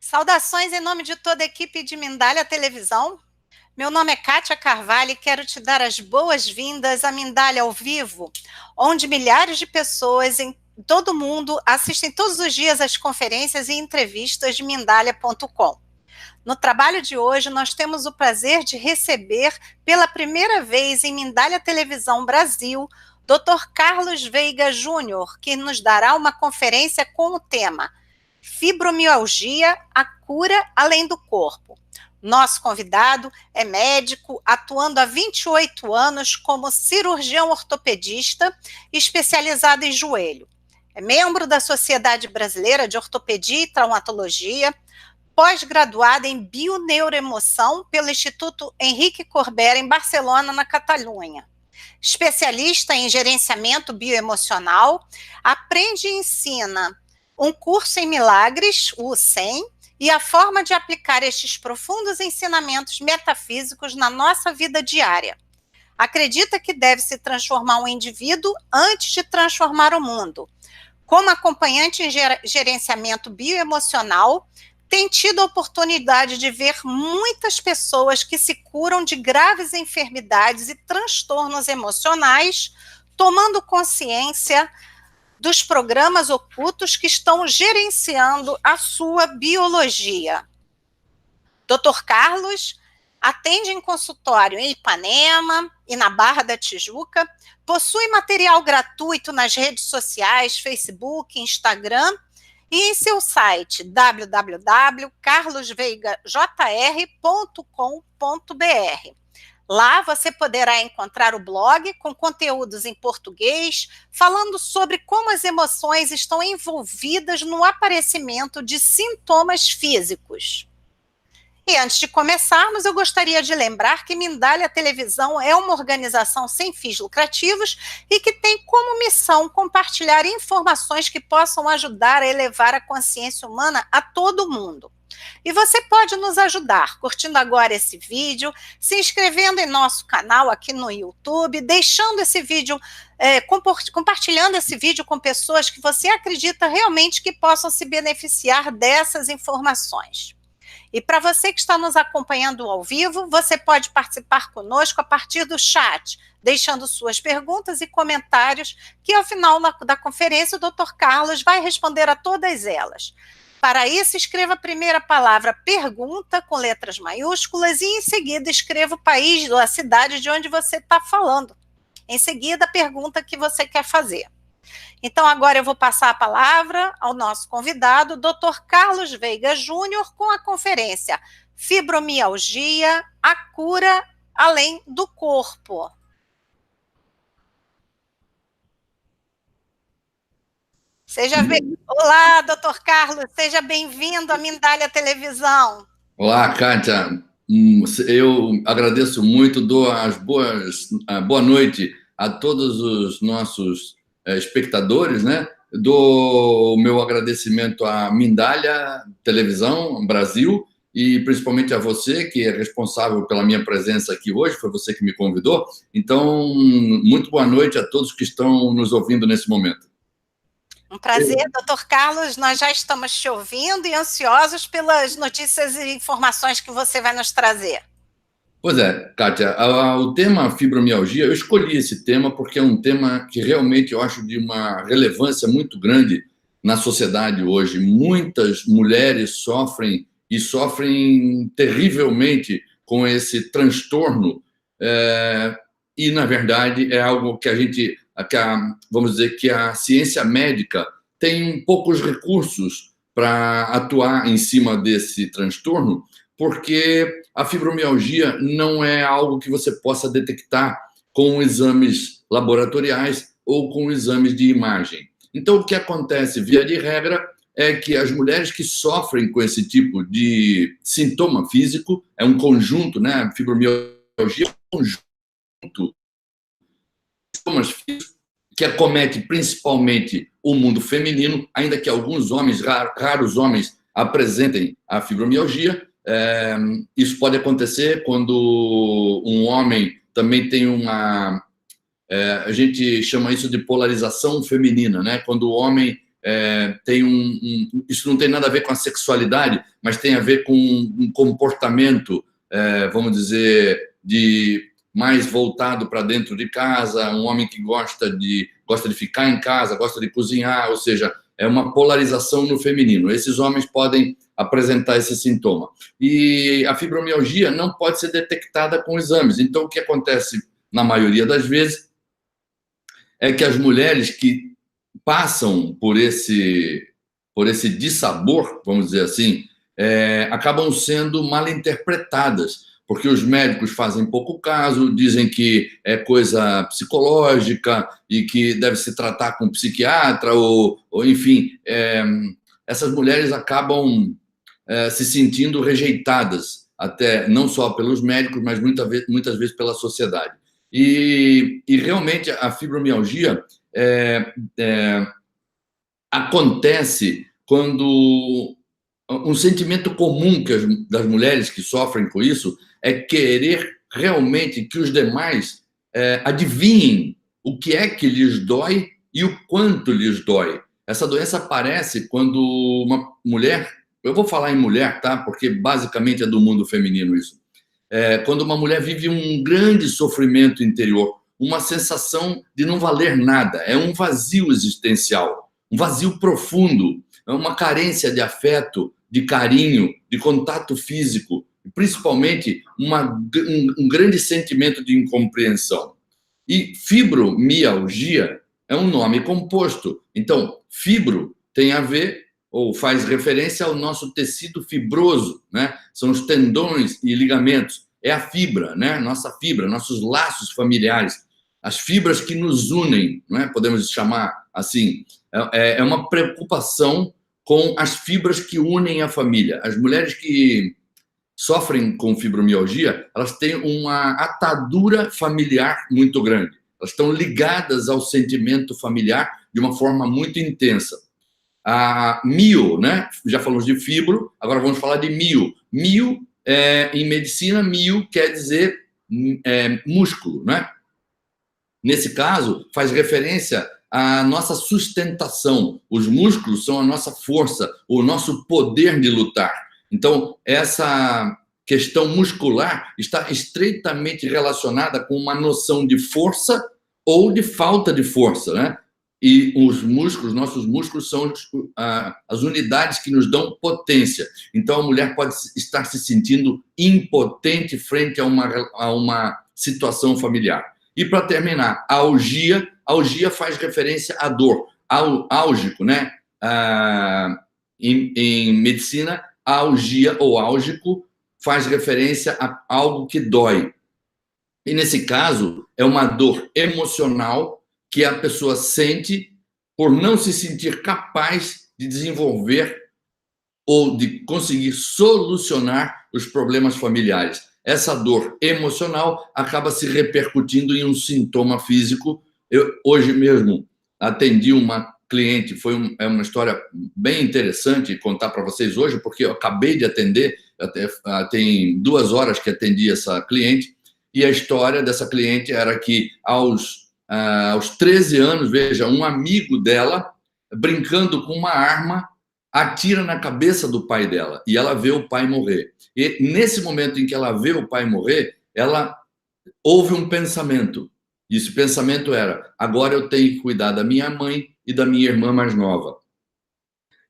Saudações em nome de toda a equipe de Mindália Televisão. Meu nome é Kátia Carvalho e quero te dar as boas-vindas a Mindália ao vivo, onde milhares de pessoas em todo o mundo assistem todos os dias às conferências e entrevistas de Mindália.com. No trabalho de hoje, nós temos o prazer de receber, pela primeira vez em Mindália Televisão Brasil, Dr. Carlos Veiga Júnior, que nos dará uma conferência com o tema Fibromialgia, a cura além do corpo. Nosso convidado é médico, atuando há 28 anos como cirurgião ortopedista, especializado em joelho. É membro da Sociedade Brasileira de Ortopedia e Traumatologia, pós-graduado em Bioneuroemoção pelo Instituto Henrique Corbera, em Barcelona, na Catalunha. Especialista em gerenciamento bioemocional, aprende e ensina um curso em milagres, o SEM, e a forma de aplicar estes profundos ensinamentos metafísicos na nossa vida diária. Acredita que deve se transformar um indivíduo antes de transformar o mundo. Como acompanhante em gerenciamento bioemocional, tem tido a oportunidade de ver muitas pessoas que se curam de graves enfermidades e transtornos emocionais, tomando consciência dos programas ocultos que estão gerenciando a sua biologia. Dr. Carlos atende em consultório em Ipanema e na Barra da Tijuca, possui material gratuito nas redes sociais, Facebook, Instagram, e em seu site www.carlosveigajr.com.br. Lá você poderá encontrar o blog com conteúdos em português, falando sobre como as emoções estão envolvidas no aparecimento de sintomas físicos. E antes de começarmos, eu gostaria de lembrar que Mindália Televisão é uma organização sem fins lucrativos e que tem como missão compartilhar informações que possam ajudar a elevar a consciência humana a todo mundo. E você pode nos ajudar curtindo agora esse vídeo, se inscrevendo em nosso canal aqui no YouTube, deixando esse vídeo, compartilhando esse vídeo com pessoas que você acredita realmente que possam se beneficiar dessas informações. E para você que está nos acompanhando ao vivo, você pode participar conosco a partir do chat, deixando suas perguntas e comentários, que ao final da conferência o Dr. Carlos vai responder a todas elas. Para isso, escreva a primeira palavra pergunta com letras maiúsculas e em seguida escreva o país ou a cidade de onde você está falando. Em seguida, a pergunta que você quer fazer. Então, agora eu vou passar a palavra ao nosso convidado, Dr. Carlos Veiga Júnior, com a conferência Fibromialgia, a cura além do corpo. Olá, Dr. Carlos, seja bem-vindo à Mindália Televisão. Olá, Kátia. Eu agradeço muito, dou boa noite a todos os nossos espectadores, né? Dou o meu agradecimento à Mindália Televisão Brasil e principalmente a você, que é responsável pela minha presença aqui hoje, foi você que me convidou. Então, muito boa noite a todos que estão nos ouvindo nesse momento. Um prazer, Dr. Carlos, nós já estamos te ouvindo e ansiosos pelas notícias e informações que você vai nos trazer. Pois é, Kátia, o tema fibromialgia, eu escolhi esse tema porque é um tema que realmente eu acho de uma relevância muito grande na sociedade hoje. Muitas mulheres sofrem e sofrem terrivelmente com esse transtorno e, na verdade, é algo que vamos dizer que a ciência médica tem poucos recursos para atuar em cima desse transtorno, porque a fibromialgia não é algo que você possa detectar com exames laboratoriais ou com exames de imagem. Então, o que acontece, via de regra, é que as mulheres que sofrem com esse tipo de sintoma físico, é um conjunto, né? Fibromialgia é um conjunto sintomas físicos que acomete principalmente o mundo feminino, ainda que alguns homens, raros homens, apresentem a fibromialgia. Isso pode acontecer quando um homem também tem a gente chama isso de polarização feminina, né? Quando o homem isso não tem nada a ver com a sexualidade, mas tem a ver com um comportamento, vamos dizer, mais voltado para dentro de casa, um homem que gosta de ficar em casa, gosta de cozinhar, ou seja, é uma polarização no feminino. Esses homens podem apresentar esse sintoma. E a fibromialgia não pode ser detectada com exames. Então, o que acontece na maioria das vezes é que as mulheres que passam por esse dissabor, vamos dizer assim, acabam sendo mal interpretadas, porque os médicos fazem pouco caso, dizem que é coisa psicológica e que deve se tratar com um psiquiatra, ou enfim, essas mulheres acabam se sentindo rejeitadas, até não só pelos médicos, mas muitas vezes pela sociedade. E realmente a fibromialgia acontece quando um sentimento comum das mulheres que sofrem com isso é querer realmente que os demais adivinhem o que é que lhes dói e o quanto lhes dói. Essa doença aparece quando uma mulher, eu vou falar em mulher, tá? Porque basicamente é do mundo feminino isso. Quando uma mulher vive um grande sofrimento interior, uma sensação de não valer nada, é um vazio existencial, um vazio profundo, é uma carência de afeto, de carinho, de contato físico, principalmente um grande sentimento de incompreensão. E fibromialgia é um nome composto. Então, fibro tem a ver, ou faz referência ao nosso tecido fibroso, né? São os tendões e ligamentos. É a fibra, né? Nossa fibra, nossos laços familiares, as fibras que nos unem, né? Podemos chamar assim. É uma preocupação com as fibras que unem a família. As mulheres que sofrem com fibromialgia, elas têm uma atadura familiar muito grande. Elas estão ligadas ao sentimento familiar de uma forma muito intensa. A mio, né? Já falamos de fibro, agora vamos falar de mio. Mio, em medicina, mio quer dizer músculo, né? Nesse caso, faz referência à nossa sustentação. Os músculos são a nossa força, o nosso poder de lutar. Então, essa questão muscular está estreitamente relacionada com uma noção de força ou de falta de força, né? E os músculos, nossos músculos, são as unidades que nos dão potência. Então, a mulher pode estar se sentindo impotente frente a uma situação familiar. E, para terminar, a algia. Algia faz referência à dor. Álgico, né? Em medicina, a algia ou álgico faz referência a algo que dói. E, nesse caso, é uma dor emocional que a pessoa sente por não se sentir capaz de desenvolver ou de conseguir solucionar os problemas familiares. Essa dor emocional acaba se repercutindo em um sintoma físico. Eu, hoje mesmo, atendi uma cliente, é uma história bem interessante contar para vocês hoje, porque eu acabei de atender, tem 2 horas que atendi essa cliente, e a história dessa cliente era que aos 13 anos, veja, um amigo dela, brincando com uma arma, atira na cabeça do pai dela, e ela vê o pai morrer. E nesse momento em que ela vê o pai morrer, ela ouve um pensamento. E esse pensamento era: agora eu tenho que cuidar da minha mãe e da minha irmã mais nova.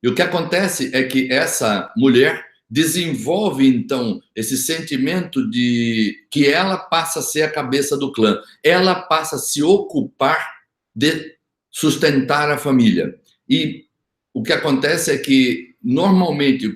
E o que acontece é que essa mulher desenvolve, então, esse sentimento de que ela passa a ser a cabeça do clã. Ela passa a se ocupar de sustentar a família. E o que acontece é que, normalmente,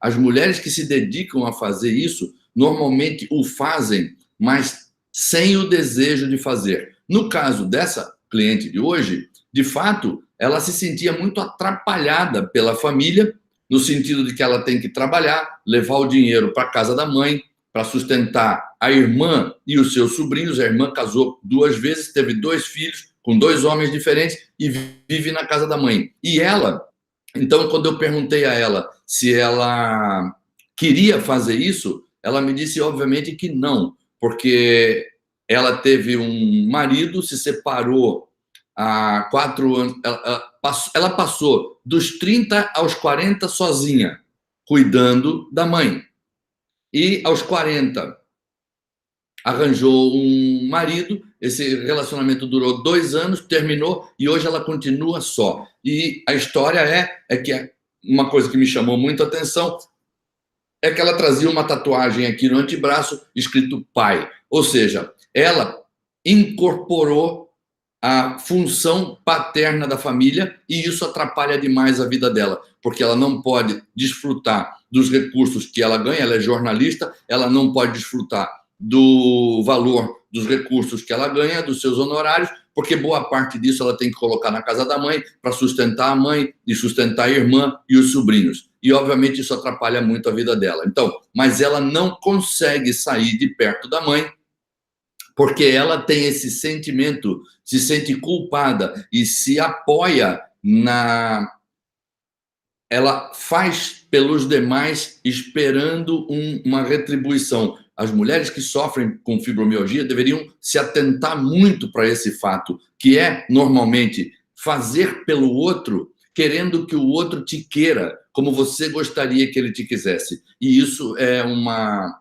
as mulheres que se dedicam a fazer isso, normalmente o fazem, mas sem o desejo de fazer. No caso dessa cliente de hoje, de fato, ela se sentia muito atrapalhada pela família, no sentido de que ela tem que trabalhar, levar o dinheiro para a casa da mãe, para sustentar a irmã e os seus sobrinhos. A irmã casou 2 vezes, teve 2 filhos, com 2 homens diferentes, e vive na casa da mãe. E ela, então, quando eu perguntei a ela se ela queria fazer isso, ela me disse, obviamente, que não, porque ela teve um marido, se separou há 4 anos, ela passou dos 30 aos 40 sozinha, cuidando da mãe. E aos 40, arranjou um marido, esse relacionamento durou 2 anos, terminou, e hoje ela continua só. E a história é que uma coisa que me chamou muito a atenção é que ela trazia uma tatuagem aqui no antebraço escrito pai. Ou seja, ela incorporou a função paterna da família, e isso atrapalha demais a vida dela, porque ela não pode desfrutar dos recursos que ela ganha, ela é jornalista, ela não pode desfrutar do valor dos recursos que ela ganha, dos seus honorários, porque boa parte disso ela tem que colocar na casa da mãe para sustentar a mãe e sustentar a irmã e os sobrinhos. E, obviamente, isso atrapalha muito a vida dela. Então, mas ela não consegue sair de perto da mãe, porque ela tem esse sentimento, se sente culpada e se apoia na... Ela faz pelos demais esperando uma retribuição. As mulheres que sofrem com fibromialgia deveriam se atentar muito para esse fato, que é, normalmente, fazer pelo outro, querendo que o outro te queira como você gostaria que ele te quisesse. E isso é uma...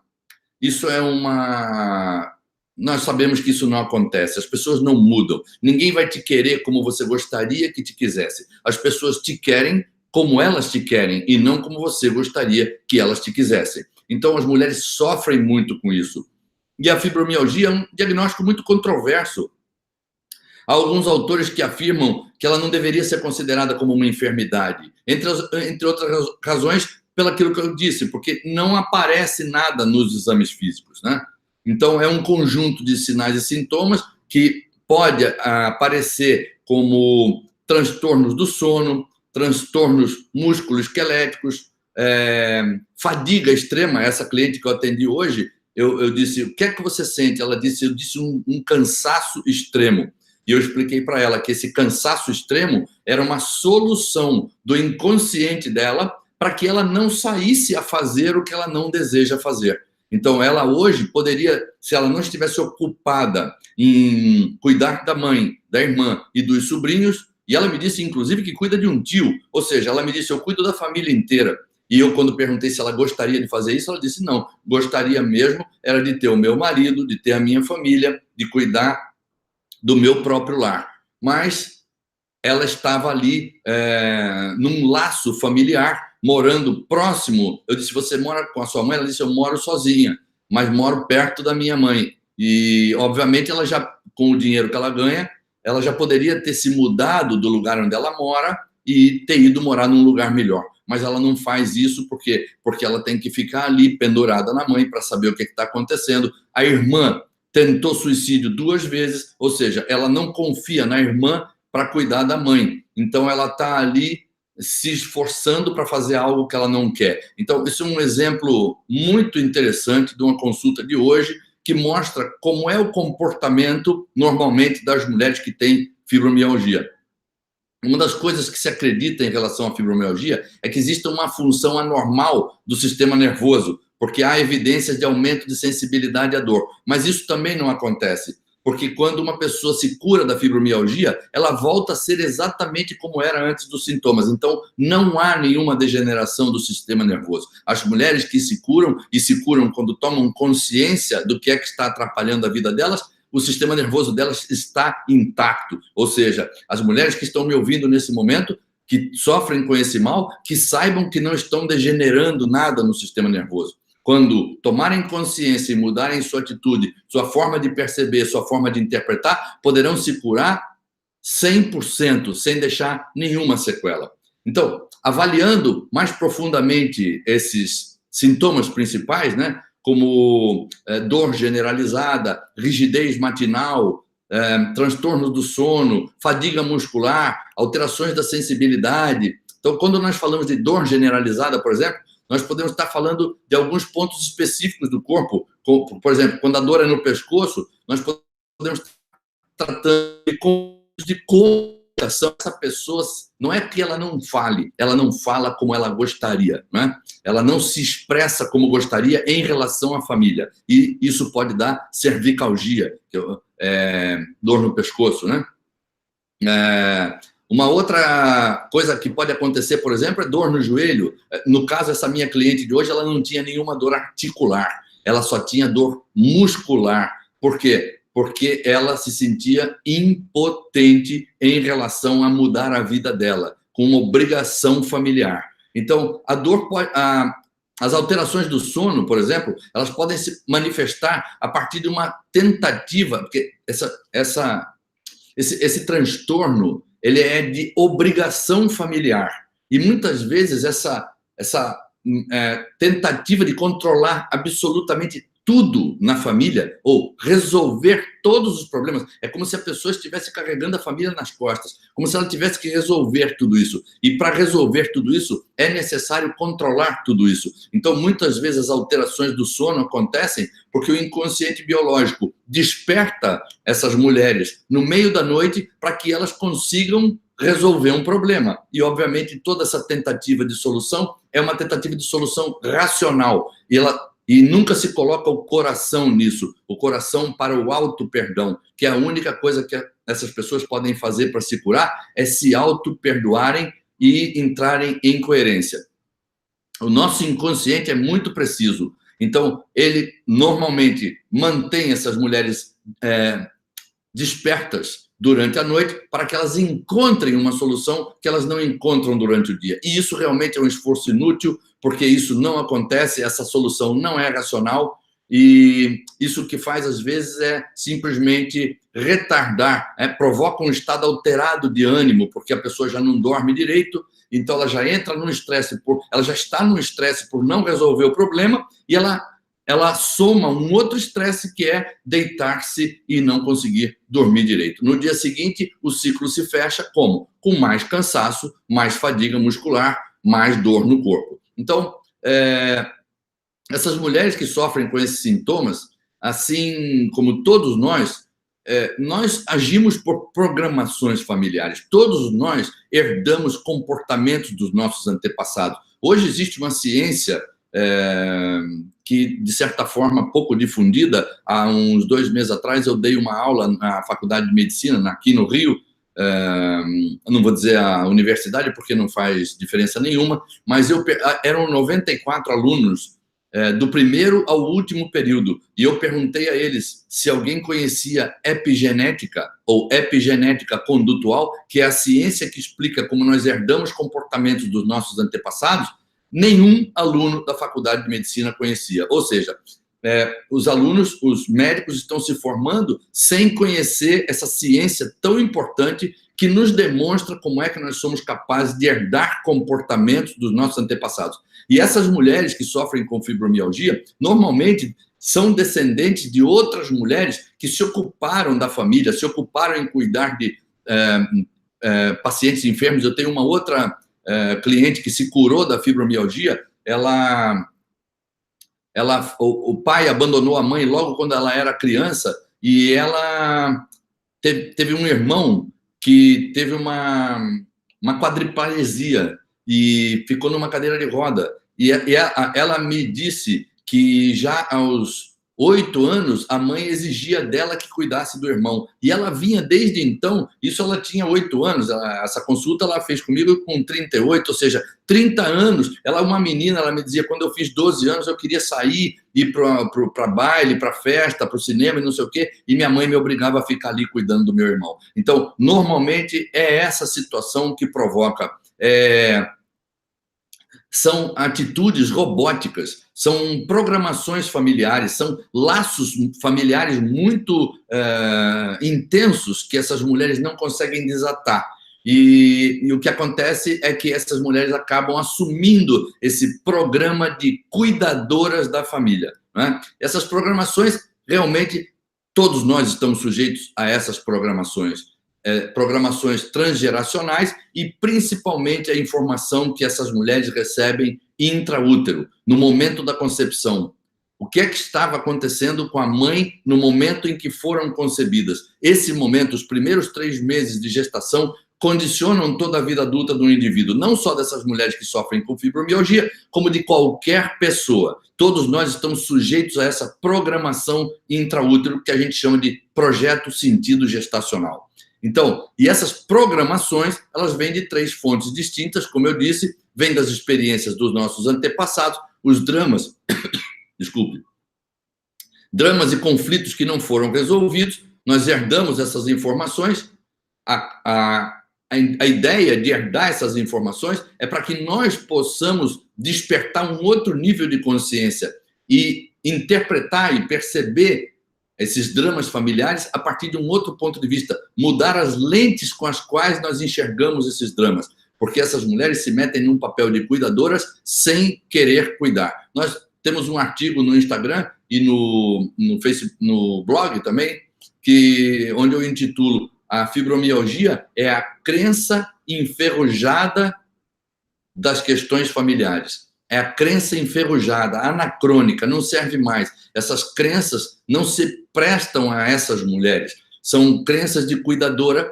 Nós sabemos que isso não acontece, as pessoas não mudam. Ninguém vai te querer como você gostaria que te quisesse. As pessoas te querem como elas te querem e não como você gostaria que elas te quisessem. Então, as mulheres sofrem muito com isso. E a fibromialgia é um diagnóstico muito controverso. Há alguns autores que afirmam que ela não deveria ser considerada como uma enfermidade, entre outras razões, pelaquilo que eu disse, porque não aparece nada nos exames físicos, né? Então, é um conjunto de sinais e sintomas que pode aparecer como transtornos do sono, transtornos músculo-esqueléticos, fadiga extrema. Essa cliente que eu atendi hoje, eu disse, o que é que você sente? Ela disse, eu disse um cansaço extremo. E eu expliquei para ela que esse cansaço extremo era uma solução do inconsciente dela para que ela não saísse a fazer o que ela não deseja fazer. Então, ela hoje poderia, se ela não estivesse ocupada em cuidar da mãe, da irmã e dos sobrinhos, e ela me disse, inclusive, que cuida de um tio, ou seja, ela me disse, eu cuido da família inteira. E eu, quando perguntei se ela gostaria de fazer isso, ela disse, não, gostaria mesmo era de ter o meu marido, de ter a minha família, de cuidar do meu próprio lar. Mas ela estava ali num laço familiar, morando próximo. Eu disse, você mora com a sua mãe? Ela disse, eu moro sozinha, mas moro perto da minha mãe. E, obviamente, ela já, com o dinheiro que ela ganha, ela já poderia ter se mudado do lugar onde ela mora e ter ido morar num lugar melhor. Mas ela não faz isso porque ela tem que ficar ali pendurada na mãe para saber o que está acontecendo. A irmã tentou suicídio 2 vezes, ou seja, ela não confia na irmã para cuidar da mãe. Então, ela está ali se esforçando para fazer algo que ela não quer. Então, isso é um exemplo muito interessante de uma consulta de hoje que mostra como é o comportamento, normalmente, das mulheres que têm fibromialgia. Uma das coisas que se acredita em relação à fibromialgia é que existe uma função anormal do sistema nervoso, porque há evidências de aumento de sensibilidade à dor. Mas isso também não acontece. Porque quando uma pessoa se cura da fibromialgia, ela volta a ser exatamente como era antes dos sintomas. Então, não há nenhuma degeneração do sistema nervoso. As mulheres que se curam, e se curam quando tomam consciência do que é que está atrapalhando a vida delas, o sistema nervoso delas está intacto. Ou seja, as mulheres que estão me ouvindo nesse momento, que sofrem com esse mal, que saibam que não estão degenerando nada no sistema nervoso. Quando tomarem consciência e mudarem sua atitude, sua forma de perceber, sua forma de interpretar, poderão se curar 100%, sem deixar nenhuma sequela. Então, avaliando mais profundamente esses sintomas principais, né, como dor generalizada, rigidez matinal, transtornos do sono, fadiga muscular, alterações da sensibilidade. Então, quando nós falamos de dor generalizada, por exemplo, nós podemos estar falando de alguns pontos específicos do corpo. Por exemplo, quando a dor é no pescoço, nós podemos estar tratando de comunicação. Essa pessoa, não é que ela não fale, ela não fala como ela gostaria, né? Ela não se expressa como gostaria em relação à família. E isso pode dar cervicalgia, dor no pescoço, né? Uma outra coisa que pode acontecer, por exemplo, é dor no joelho. No caso, essa minha cliente de hoje, ela não tinha nenhuma dor articular, ela só tinha dor muscular. Por quê? Porque ela se sentia impotente em relação a mudar a vida dela, com uma obrigação familiar. Então, a dor pode... As alterações do sono, por exemplo, elas podem se manifestar a partir de uma tentativa, porque esse transtorno, ele é de obrigação familiar. E muitas vezes essa tentativa de controlar absolutamente tudo na família, ou resolver todos os problemas, é como se a pessoa estivesse carregando a família nas costas, como se ela tivesse que resolver tudo isso. E para resolver tudo isso, é necessário controlar tudo isso. Então, muitas vezes, as alterações do sono acontecem porque o inconsciente biológico desperta essas mulheres no meio da noite para que elas consigam resolver um problema. E, obviamente, toda essa tentativa de solução é uma tentativa de solução racional. E nunca se coloca o coração nisso, o coração para o auto-perdão, que é a única coisa que essas pessoas podem fazer para se curar, é se auto-perdoarem e entrarem em coerência. O nosso inconsciente é muito preciso, então ele normalmente mantém essas mulheres despertas durante a noite para que elas encontrem uma solução que elas não encontram durante o dia. E isso realmente é um esforço inútil, porque isso não acontece, essa solução não é racional, e isso que faz, às vezes, é simplesmente retardar, provoca um estado alterado de ânimo, porque a pessoa já não dorme direito, então ela já entra num estresse, ela já está num estresse por não resolver o problema, e ela soma um outro estresse, que é deitar-se e não conseguir dormir direito. No dia seguinte, o ciclo se fecha como? Com mais cansaço, mais fadiga muscular, mais dor no corpo. Então, essas mulheres que sofrem com esses sintomas, assim como todos nós agimos por programações familiares. Todos nós herdamos comportamentos dos nossos antepassados. Hoje existe uma ciência que, de certa forma, pouco difundida. Há uns 2 meses atrás, eu dei uma aula na Faculdade de Medicina, aqui no Rio. Eu não vou dizer a universidade, porque não faz diferença nenhuma, mas eram 94 alunos do primeiro ao último período, e eu perguntei a eles se alguém conhecia epigenética ou epigenética condutual, que é a ciência que explica como nós herdamos comportamentos dos nossos antepassados. Nenhum aluno da Faculdade de Medicina conhecia. Ou seja, os alunos, os médicos estão se formando sem conhecer essa ciência tão importante que nos demonstra como é que nós somos capazes de herdar comportamentos dos nossos antepassados. E essas mulheres que sofrem com fibromialgia, normalmente são descendentes de outras mulheres que se ocuparam da família, se ocuparam em cuidar de pacientes enfermos. Eu tenho uma outra cliente que se curou da fibromialgia. O pai abandonou a mãe logo quando ela era criança, e ela teve um irmão que teve uma quadriplegia e ficou numa cadeira de roda. E ela me disse que já aos 8 anos, a mãe exigia dela que cuidasse do irmão. E ela vinha desde então, isso ela tinha 8 anos, essa consulta ela fez comigo com 38, ou seja, 30 anos. Ela é uma menina, ela me dizia, quando eu fiz 12 anos, eu queria sair, ir para baile, para festa, para o cinema e não sei o quê, e minha mãe me obrigava a ficar ali cuidando do meu irmão. Então, normalmente, é essa situação que provoca... São atitudes robóticas, são programações familiares, são laços familiares muito intensos que essas mulheres não conseguem desatar. E o que acontece é que essas mulheres acabam assumindo esse programa de cuidadoras da família, né? Essas programações, realmente, todos nós estamos sujeitos a essas programações. Programações transgeracionais e, principalmente, a informação que essas mulheres recebem intraútero, no momento da concepção. O que é que estava acontecendo com a mãe no momento em que foram concebidas? Esse momento, os primeiros 3 meses de gestação, condicionam toda a vida adulta do indivíduo, não só dessas mulheres que sofrem com fibromialgia, como de qualquer pessoa. Todos nós estamos sujeitos a essa programação intraútero, que a gente chama de projeto sentido gestacional. Então, e essas programações, elas vêm de 3 fontes distintas, como eu disse, vêm das experiências dos nossos antepassados, os dramas, desculpe, dramas e conflitos que não foram resolvidos, nós herdamos essas informações. A ideia de herdar essas informações é para que nós possamos despertar um outro nível de consciência e interpretar e perceber esses dramas familiares a partir de um outro ponto de vista, mudar as lentes com as quais nós enxergamos esses dramas, porque essas mulheres se metem num papel de cuidadoras sem querer cuidar. Nós temos um artigo no Instagram e no Facebook, no blog também, onde eu intitulo A fibromialgia é a crença enferrujada das questões familiares. É a crença enferrujada, anacrônica, não serve mais. Essas crenças não se prestam a essas mulheres. São crenças de cuidadora,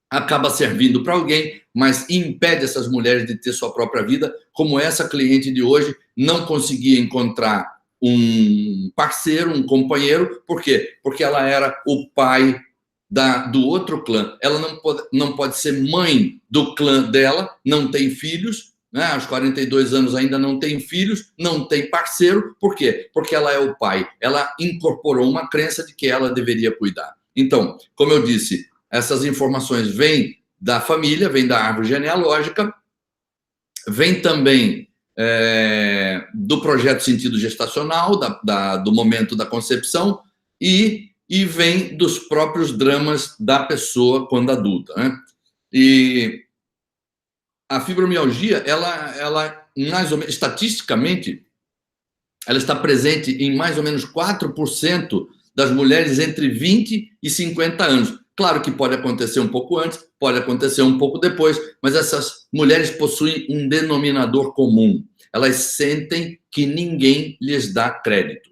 acaba servindo para alguém, mas impede essas mulheres de ter sua própria vida, como essa cliente de hoje não conseguia encontrar um parceiro, um companheiro. Por quê? Porque ela era o pai do outro clã. Ela não pode ser mãe do clã dela, não tem filhos, né? Aos 42 anos ainda não tem filhos, não tem parceiro. Por quê? Porque ela é o pai. Ela incorporou uma crença de que ela deveria cuidar. Então, como eu disse, essas informações vêm da família, vêm da árvore genealógica, vêm também do projeto sentido gestacional, do momento da concepção, e vem dos próprios dramas da pessoa quando adulta, né? E a fibromialgia, ela mais ou menos, estatisticamente, ela está presente em mais ou menos 4% das mulheres entre 20 e 50 anos. Claro que pode acontecer um pouco antes, pode acontecer um pouco depois, mas essas mulheres possuem um denominador comum. Elas sentem que ninguém lhes dá crédito.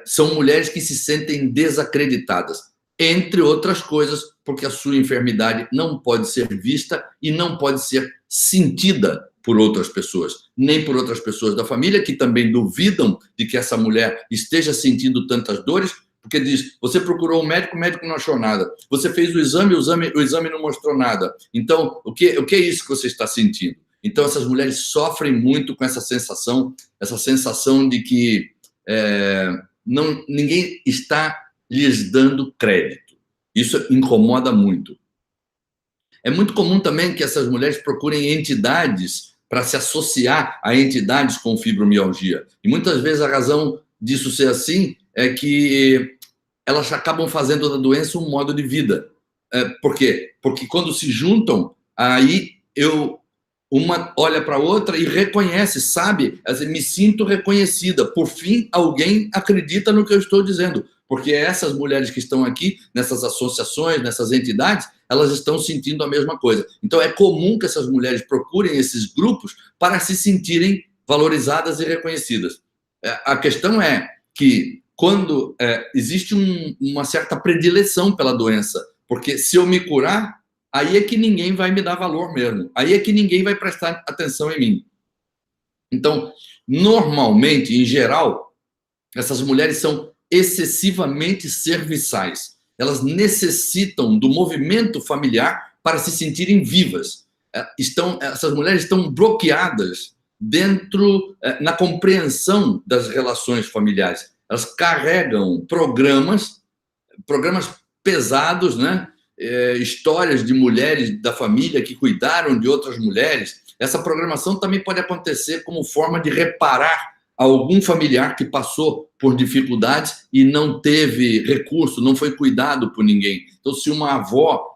São mulheres que se sentem desacreditadas, entre outras coisas, porque a sua enfermidade não pode ser vista e não pode ser sentida por outras pessoas, nem por outras pessoas da família, que também duvidam de que essa mulher esteja sentindo tantas dores, porque diz, você procurou o médico não achou nada. Você fez o exame não mostrou nada. Então, o que é isso que você está sentindo? Então, essas mulheres sofrem muito com essa sensação de que ninguém está lhes dando crédito. Isso incomoda muito. É muito comum também que essas mulheres procurem entidades para se associar a entidades com fibromialgia. E muitas vezes a razão disso ser assim é que elas acabam fazendo da doença um modo de vida. Por quê? Porque quando se juntam, aí uma olha para a outra e reconhece, sabe? Me sinto reconhecida. Por fim, alguém acredita no que eu estou dizendo. Porque essas mulheres que estão aqui, nessas associações, nessas entidades, elas estão sentindo a mesma coisa. Então, é comum que essas mulheres procurem esses grupos para se sentirem valorizadas e reconhecidas. A questão é que, quando existe uma certa predileção pela doença, porque se eu me curar, aí é que ninguém vai me dar valor mesmo. Aí é que ninguém vai prestar atenção em mim. Então, normalmente, em geral, essas mulheres são excessivamente serviçais. Elas necessitam do movimento familiar para se sentirem vivas. Essas mulheres estão bloqueadas na compreensão das relações familiares. Elas carregam programas pesados, né? Histórias de mulheres da família que cuidaram de outras mulheres. Essa programação também pode acontecer como forma de reparar algum familiar que passou por dificuldades e não teve recurso, não foi cuidado por ninguém. Então, se uma avó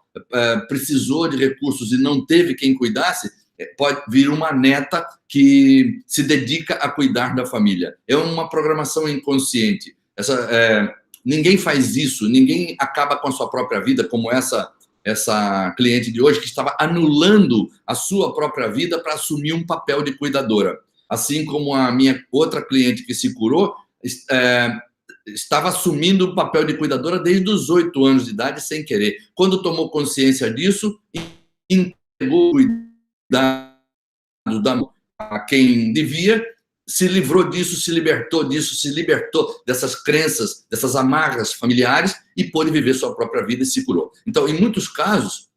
precisou de recursos e não teve quem cuidasse, pode vir uma neta que se dedica a cuidar da família. É uma programação inconsciente. Ninguém faz isso, ninguém acaba com a sua própria vida, como essa cliente de hoje, que estava anulando a sua própria vida para assumir um papel de cuidadora. Assim como a minha outra cliente que se curou, estava assumindo o papel de cuidadora desde os 8 anos de idade, sem querer. Quando tomou consciência disso, entregou o cuidado a quem devia se livrou disso, se libertou dessas crenças, dessas amarras familiares e pôde viver sua própria vida e se curou. Então, em muitos casos,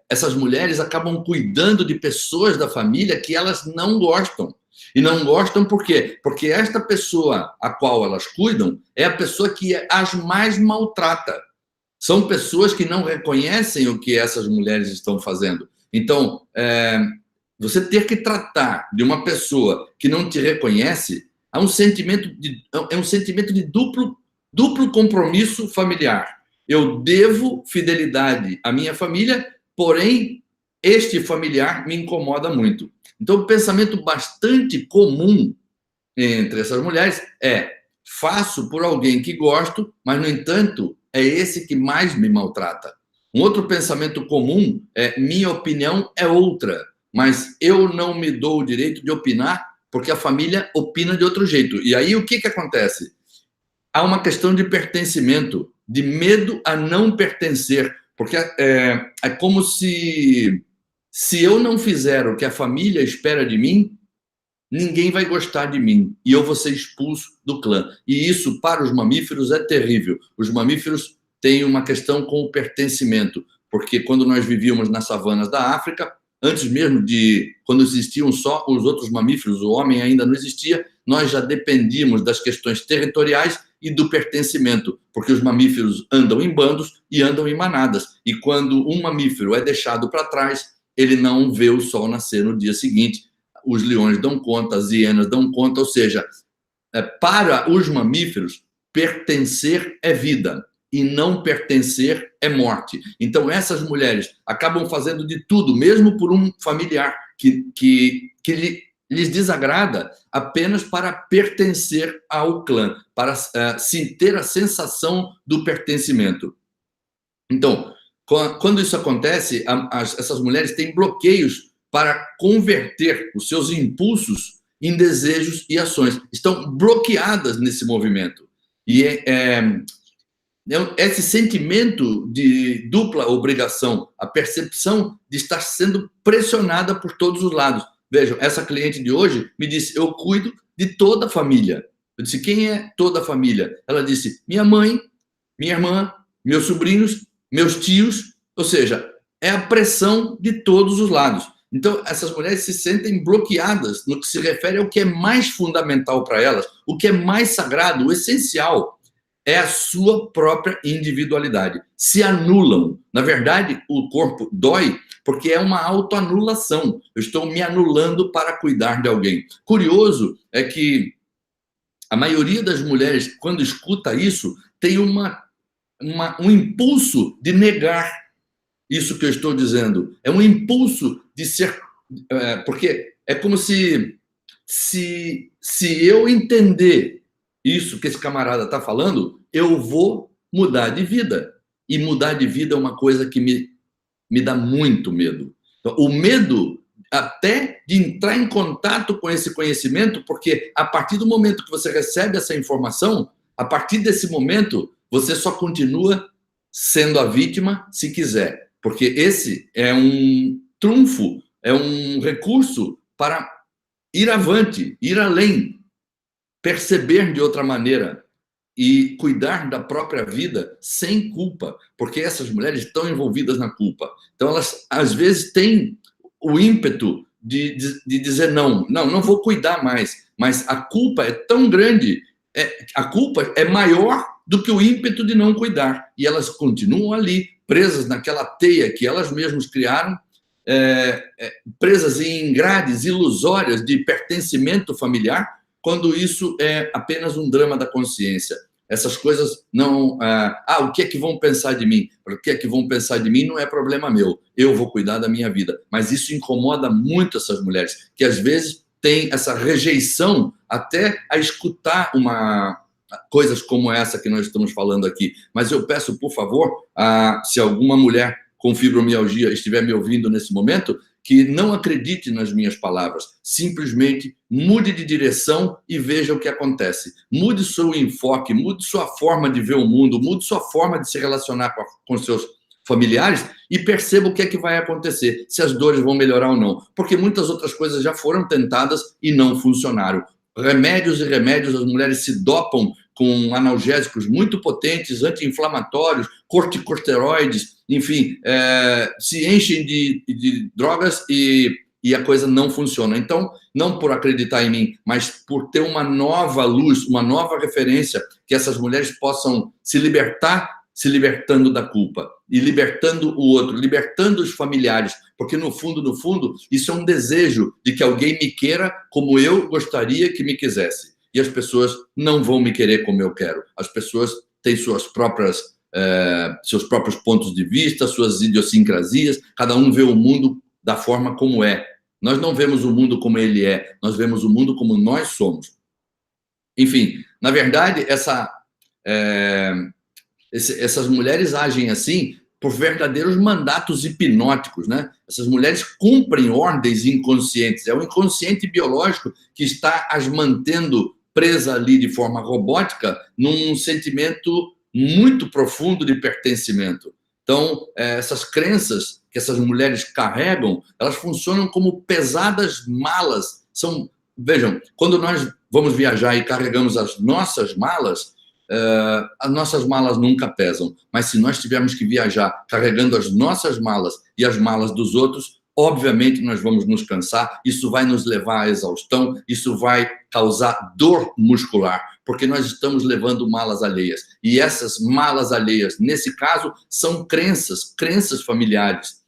essas mulheres acabam cuidando de pessoas da família que elas não gostam. E não gostam por quê? Porque esta pessoa a qual elas cuidam é a pessoa que as mais maltrata. São pessoas que não reconhecem o que essas mulheres estão fazendo. Então, você ter que tratar de uma pessoa que não te reconhece é um sentimento de duplo compromisso familiar. Eu devo fidelidade à minha família, porém, este familiar me incomoda muito. Então, o pensamento bastante comum entre essas mulheres faço por alguém que gosto, mas, no entanto, é esse que mais me maltrata. Um outro pensamento comum minha opinião é outra, mas eu não me dou o direito de opinar porque a família opina de outro jeito. E aí, o que acontece? Há uma questão de pertencimento, de medo a não pertencer, porque é como se eu não fizer o que a família espera de mim, ninguém vai gostar de mim e eu vou ser expulso do clã. E isso, para os mamíferos, é terrível. Os mamíferos têm uma questão com o pertencimento, porque quando nós vivíamos nas savanas da África, antes mesmo de quando existiam só os outros mamíferos, o homem ainda não existia, nós já dependíamos das questões territoriais e do pertencimento, porque os mamíferos andam em bandos e andam em manadas. E quando um mamífero é deixado para trás, ele não vê o sol nascer no dia seguinte. Os leões dão conta, as hienas dão conta, ou seja, para os mamíferos, pertencer é vida e não pertencer é morte. Então, essas mulheres acabam fazendo de tudo, mesmo por um familiar que lhes desagrada, apenas para pertencer ao clã, para ter a sensação do pertencimento. Então, quando isso acontece, essas mulheres têm bloqueios para converter os seus impulsos em desejos e ações. Estão bloqueadas nesse movimento. E esse sentimento de dupla obrigação, a percepção de estar sendo pressionada por todos os lados. Vejam, essa cliente de hoje me disse, eu cuido de toda a família. Eu disse, quem é toda a família? Ela disse, minha mãe, minha irmã, meus sobrinhos, meus tios, ou seja, é a pressão de todos os lados. Então, essas mulheres se sentem bloqueadas no que se refere ao que é mais fundamental para elas, o que é mais sagrado, o essencial, é a sua própria individualidade. Se anulam. Na verdade, o corpo dói porque é uma autoanulação. Eu estou me anulando para cuidar de alguém. Curioso é que a maioria das mulheres, quando escuta isso, tem um impulso de negar isso que eu estou dizendo. É um impulso de ser... porque é como se eu entender isso que esse camarada está falando, eu vou mudar de vida. E mudar de vida é uma coisa que me dá muito medo. Então, o medo até de entrar em contato com esse conhecimento, porque a partir do momento que você recebe essa informação, a partir desse momento, você só continua sendo a vítima se quiser. Porque esse é um trunfo, é um recurso para ir avante, ir além, perceber de outra maneira e cuidar da própria vida sem culpa, porque essas mulheres estão envolvidas na culpa. Então, elas, às vezes, têm o ímpeto de dizer não vou cuidar mais, mas a culpa é tão grande, a culpa é maior do que o ímpeto de não cuidar, e elas continuam ali, presas naquela teia que elas mesmas criaram, presas em grades ilusórias de pertencimento familiar, quando isso é apenas um drama da consciência. Essas coisas não... o que é que vão pensar de mim? O que é que vão pensar de mim não é problema meu. Eu vou cuidar da minha vida. Mas isso incomoda muito essas mulheres, que às vezes têm essa rejeição até a escutar coisas como essa que nós estamos falando aqui. Mas eu peço, por favor, se alguma mulher com fibromialgia estiver me ouvindo nesse momento, que não acredite nas minhas palavras. Simplesmente mude de direção e veja o que acontece. Mude seu enfoque, mude sua forma de ver o mundo, mude sua forma de se relacionar com seus familiares e perceba o que é que vai acontecer, se as dores vão melhorar ou não. Porque muitas outras coisas já foram tentadas e não funcionaram. Remédios e remédios, as mulheres se dopam com analgésicos muito potentes, anti-inflamatórios, corticosteroides, enfim, se enchem de drogas e a coisa não funciona. Então, não por acreditar em mim, mas por ter uma nova luz, uma nova referência, que essas mulheres possam se libertar, se libertando da culpa, e libertando o outro, libertando os familiares, porque no fundo, isso é um desejo de que alguém me queira como eu gostaria que me quisesse. E as pessoas não vão me querer como eu quero. As pessoas têm seus próprios pontos de vista, suas idiosincrasias, cada um vê o mundo da forma como é. Nós não vemos o mundo como ele é, nós vemos o mundo como nós somos. Enfim, na verdade, essas mulheres agem assim por verdadeiros mandatos hipnóticos, né? Essas mulheres cumprem ordens inconscientes. É o inconsciente biológico que está as mantendo presa ali de forma robótica num sentimento muito profundo de pertencimento. Então, essas crenças que essas mulheres carregam, elas funcionam como pesadas malas. Vejam, quando nós vamos viajar e carregamos as nossas malas nunca pesam. Mas se nós tivermos que viajar carregando as nossas malas e as malas dos outros, obviamente nós vamos nos cansar, isso vai nos levar à exaustão, isso vai causar dor muscular, porque nós estamos levando malas alheias. E essas malas alheias, nesse caso, são crenças familiares.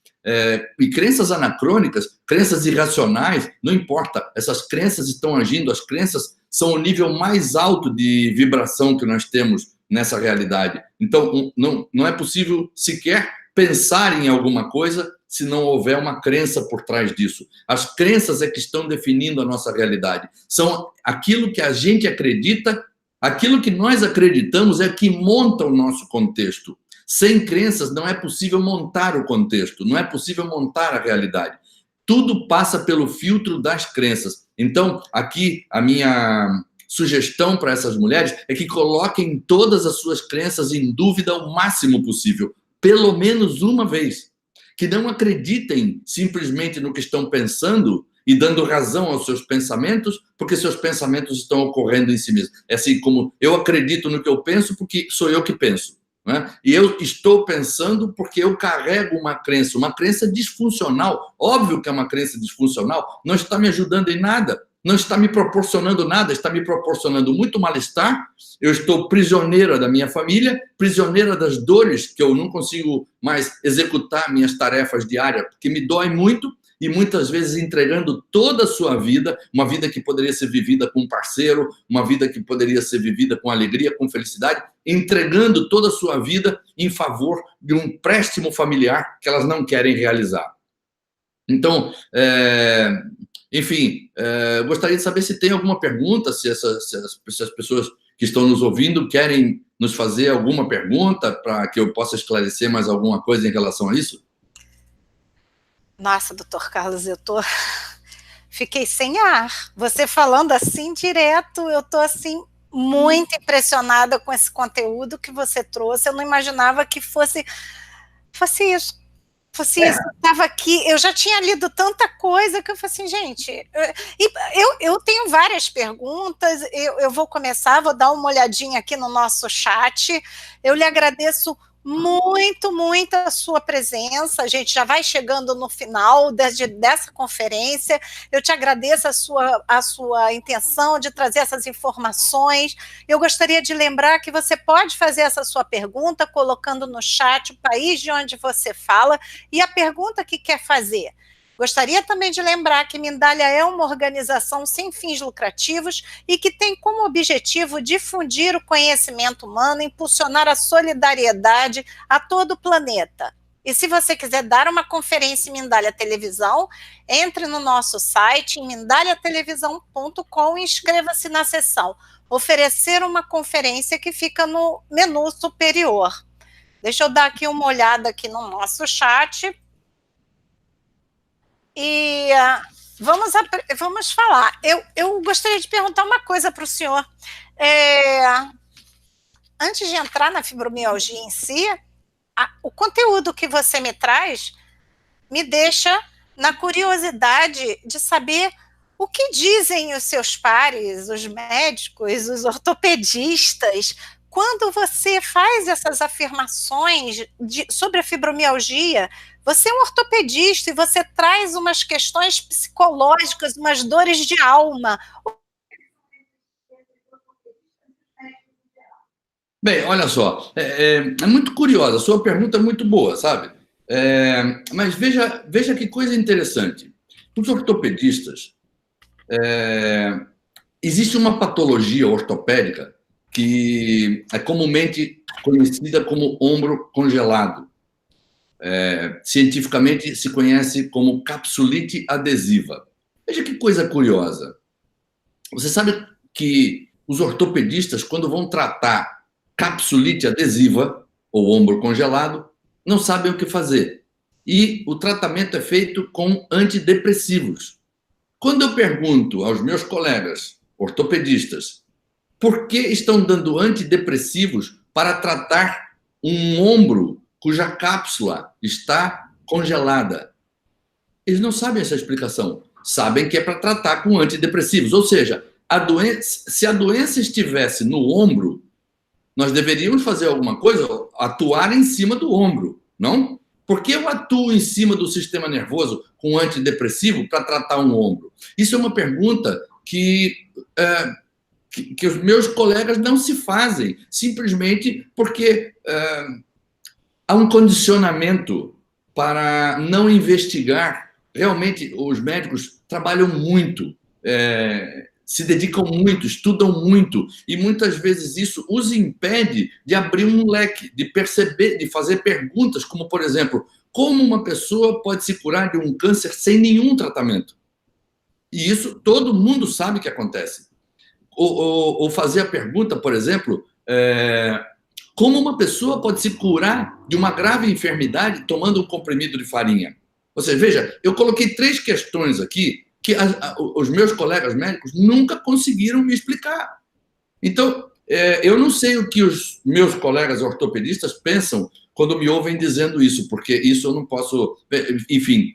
E crenças anacrônicas, crenças irracionais, não importa, essas crenças estão agindo, as crenças são o nível mais alto de vibração que nós temos nessa realidade. Então, não é possível sequer pensar em alguma coisa se não houver uma crença por trás disso. As crenças é que estão definindo a nossa realidade. São aquilo que a gente acredita, aquilo que nós acreditamos é que monta o nosso contexto. Sem crenças não é possível montar o contexto, não é possível montar a realidade. Tudo passa pelo filtro das crenças. Então, aqui a minha sugestão para essas mulheres é que coloquem todas as suas crenças em dúvida o máximo possível, pelo menos uma vez. Que não acreditem simplesmente no que estão pensando e dando razão aos seus pensamentos, porque seus pensamentos estão ocorrendo em si mesmos. É assim como eu acredito no que eu penso porque sou eu que penso. Né? E eu estou pensando porque eu carrego uma crença disfuncional. Óbvio que é uma crença disfuncional, não está me ajudando em nada, não está me proporcionando nada, está me proporcionando muito mal-estar. Eu estou prisioneira da minha família, prisioneira das dores, que eu não consigo mais executar minhas tarefas diárias, porque me dói muito, e muitas vezes entregando toda a sua vida, uma vida que poderia ser vivida com um parceiro, uma vida que poderia ser vivida com alegria, com felicidade, entregando toda a sua vida em favor de um empréstimo familiar que elas não querem realizar. Então, enfim, gostaria de saber se tem alguma pergunta, se as pessoas que estão nos ouvindo querem nos fazer alguma pergunta para que eu possa esclarecer mais alguma coisa em relação a isso. Nossa, doutor Carlos, fiquei sem ar. Você falando assim direto, eu estou assim muito impressionada com esse conteúdo que você trouxe. Eu não imaginava que fosse isso. Estava aqui, eu já tinha lido tanta coisa que eu falei assim, gente, eu tenho várias perguntas, eu vou começar, vou dar uma olhadinha aqui no nosso chat. Eu lhe agradeço muito, muito a sua presença. A gente já vai chegando no final dessa conferência. Eu te agradeço a sua intenção de trazer essas informações. Eu gostaria de lembrar que você pode fazer essa sua pergunta colocando no chat o país de onde você fala e a pergunta que quer fazer. Gostaria também de lembrar que Mindalia é uma organização sem fins lucrativos e que tem como objetivo difundir o conhecimento humano, impulsionar a solidariedade a todo o planeta. E se você quiser dar uma conferência em Mindalia Televisão, entre no nosso site em mindaliatelevisão.com e inscreva-se na seção Oferecer uma conferência, que fica no menu superior. Deixa eu dar aqui uma olhada aqui no nosso chat. E vamos falar. Eu gostaria de perguntar uma coisa para o senhor. Antes de entrar na fibromialgia em si, o conteúdo que você me traz me deixa na curiosidade de saber o que dizem os seus pares, os médicos, os ortopedistas, quando você faz essas afirmações sobre a fibromialgia. Você é um ortopedista e você traz umas questões psicológicas, umas dores de alma. Bem, olha só, é muito curiosa, a sua pergunta é muito boa, sabe? Mas veja que coisa interessante. Os ortopedistas, existe uma patologia ortopédica que é comumente conhecida como ombro congelado. Cientificamente se conhece como capsulite adesiva. Veja que coisa curiosa. Você sabe que os ortopedistas, quando vão tratar capsulite adesiva, ou ombro congelado, não sabem o que fazer. E o tratamento é feito com antidepressivos. Quando eu pergunto aos meus colegas ortopedistas por que estão dando antidepressivos para tratar um ombro cuja cápsula está congelada, eles não sabem essa explicação. Sabem que é para tratar com antidepressivos. Ou seja, se a doença estivesse no ombro, nós deveríamos fazer alguma coisa, atuar em cima do ombro, não? Por que eu atuo em cima do sistema nervoso com antidepressivo para tratar um ombro? Isso é uma pergunta que os meus colegas não se fazem, simplesmente porque há um condicionamento para não investigar. Realmente, os médicos trabalham muito, se dedicam muito, estudam muito, e muitas vezes isso os impede de abrir um leque, de perceber, de fazer perguntas, como, por exemplo, como uma pessoa pode se curar de um câncer sem nenhum tratamento? E isso todo mundo sabe que acontece. Ou fazer a pergunta, por exemplo, como uma pessoa pode se curar de uma grave enfermidade tomando um comprimido de farinha? Ou seja, veja, eu coloquei 3 questões aqui que os meus colegas médicos nunca conseguiram me explicar. Então, eu não sei o que os meus colegas ortopedistas pensam quando me ouvem dizendo isso, porque isso eu não posso... Enfim,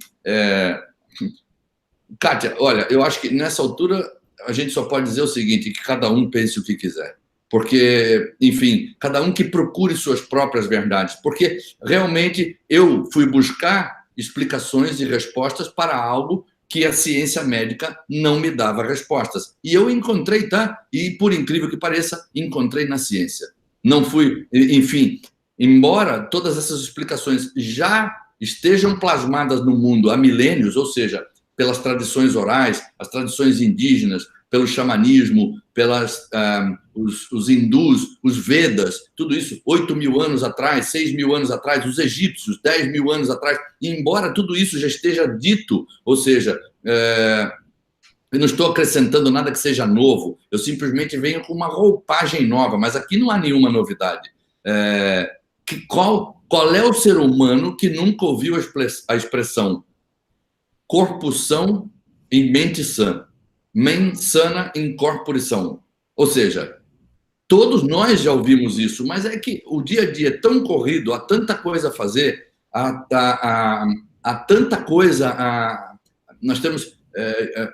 Kátia, olha, eu acho que nessa altura a gente só pode dizer o seguinte, que cada um pense o que quiser. Porque, enfim, cada um que procure suas próprias verdades. Porque, realmente, eu fui buscar explicações e respostas para algo que a ciência médica não me dava respostas. E eu encontrei, tá? E, por incrível que pareça, encontrei na ciência. Não fui... Enfim, embora todas essas explicações já estejam plasmadas no mundo há milênios, ou seja, pelas tradições orais, as tradições indígenas, pelo xamanismo, os hindus, os Vedas, tudo isso 8.000 anos atrás, 6.000 anos atrás, os egípcios, 10.000 anos atrás, e embora tudo isso já esteja dito, ou seja, eu não estou acrescentando nada que seja novo, eu simplesmente venho com uma roupagem nova, mas aqui não há nenhuma novidade. Qual é o ser humano que nunca ouviu a expressão corpo são e mente sã? Mens sana in corpore são. Ou seja, todos nós já ouvimos isso, mas é que o dia a dia é tão corrido, há tanta coisa a fazer, há tanta coisa... Nós temos,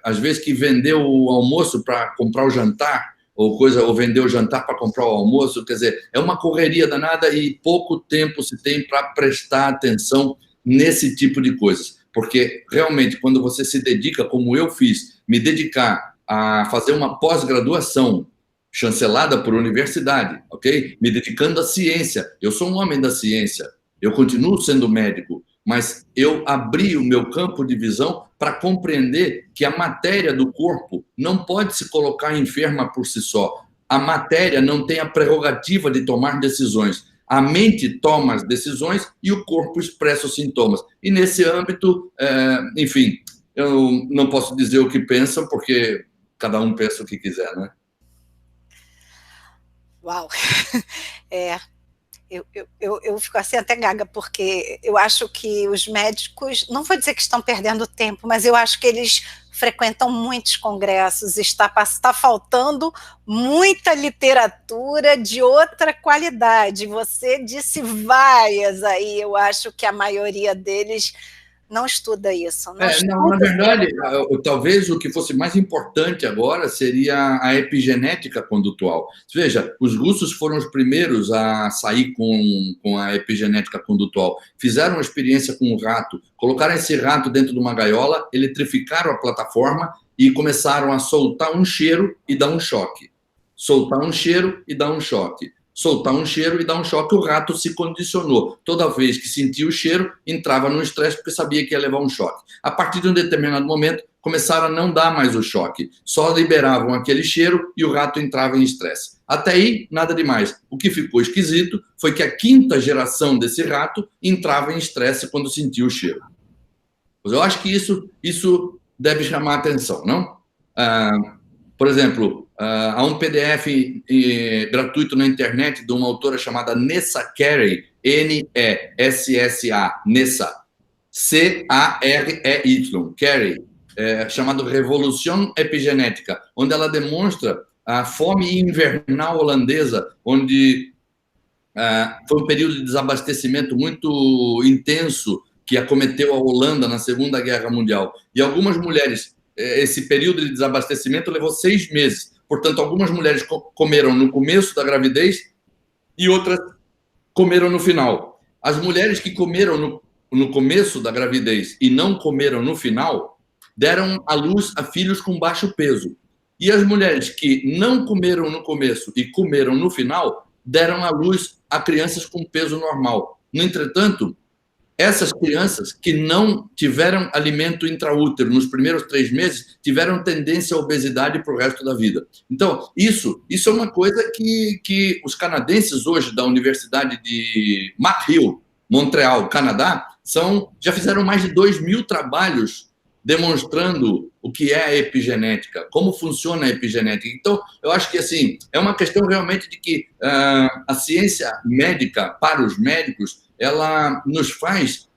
às vezes, que vender o almoço para comprar o jantar, ou vender o jantar para comprar o almoço, quer dizer, é uma correria danada e pouco tempo se tem para prestar atenção nesse tipo de coisas. Porque, realmente, quando você se dedica, como eu fiz, me dedicar a fazer uma pós-graduação chancelada por universidade, ok? Me dedicando à ciência. Eu sou um homem da ciência, eu continuo sendo médico, mas eu abri o meu campo de visão para compreender que a matéria do corpo não pode se colocar enferma por si só. A matéria não tem a prerrogativa de tomar decisões. A mente toma as decisões e o corpo expressa os sintomas. E nesse âmbito, enfim, eu não posso dizer o que pensam, porque cada um pensa o que quiser, né? Uau! eu fico assim até gaga, porque eu acho que os médicos, não vou dizer que estão perdendo tempo, mas eu acho que eles frequentam muitos congressos, está faltando muita literatura de outra qualidade. Você disse várias aí, eu acho que a maioria deles não estuda isso. Não, na verdade, talvez o que fosse mais importante agora seria a epigenética condutual. Veja, os russos foram os primeiros a sair com a epigenética condutual. Fizeram uma experiência com um rato, colocaram esse rato dentro de uma gaiola, eletrificaram a plataforma e começaram a soltar um cheiro e dar um choque. Soltar um cheiro e dar um choque. Soltar um cheiro e dar um choque, o rato se condicionou. Toda vez que sentia o cheiro, entrava no estresse porque sabia que ia levar um choque. A partir de um determinado momento, começaram a não dar mais o choque. Só liberavam aquele cheiro e o rato entrava em estresse. Até aí, nada demais. O que ficou esquisito foi que a quinta geração desse rato entrava em estresse quando sentia o cheiro. Eu acho que isso deve chamar a atenção, não? Por exemplo, há um PDF gratuito na internet de uma autora chamada Nessa Carey, Nessa, Nessa, C-A-R-E-Y, Carey, chamado Revolução Epigenética, onde ela demonstra a fome invernal holandesa, onde foi um período de desabastecimento muito intenso que acometeu a Holanda na Segunda Guerra Mundial. E algumas mulheres, esse período de desabastecimento levou 6 meses. Portanto, algumas mulheres comeram no começo da gravidez e outras comeram no final. As mulheres que comeram no começo da gravidez e não comeram no final deram à luz a filhos com baixo peso. E as mulheres que não comeram no começo e comeram no final deram à luz a crianças com peso normal. No entretanto, essas crianças que não tiveram alimento intraútero nos primeiros 3 meses tiveram tendência à obesidade para o resto da vida. Então, isso é uma coisa que os canadenses hoje da Universidade de McGill, Montreal, Canadá, já fizeram mais de 2.000 trabalhos demonstrando o que é a epigenética, como funciona a epigenética. Então, eu acho que assim, é uma questão realmente de que a ciência médica, para os médicos, ela nos faz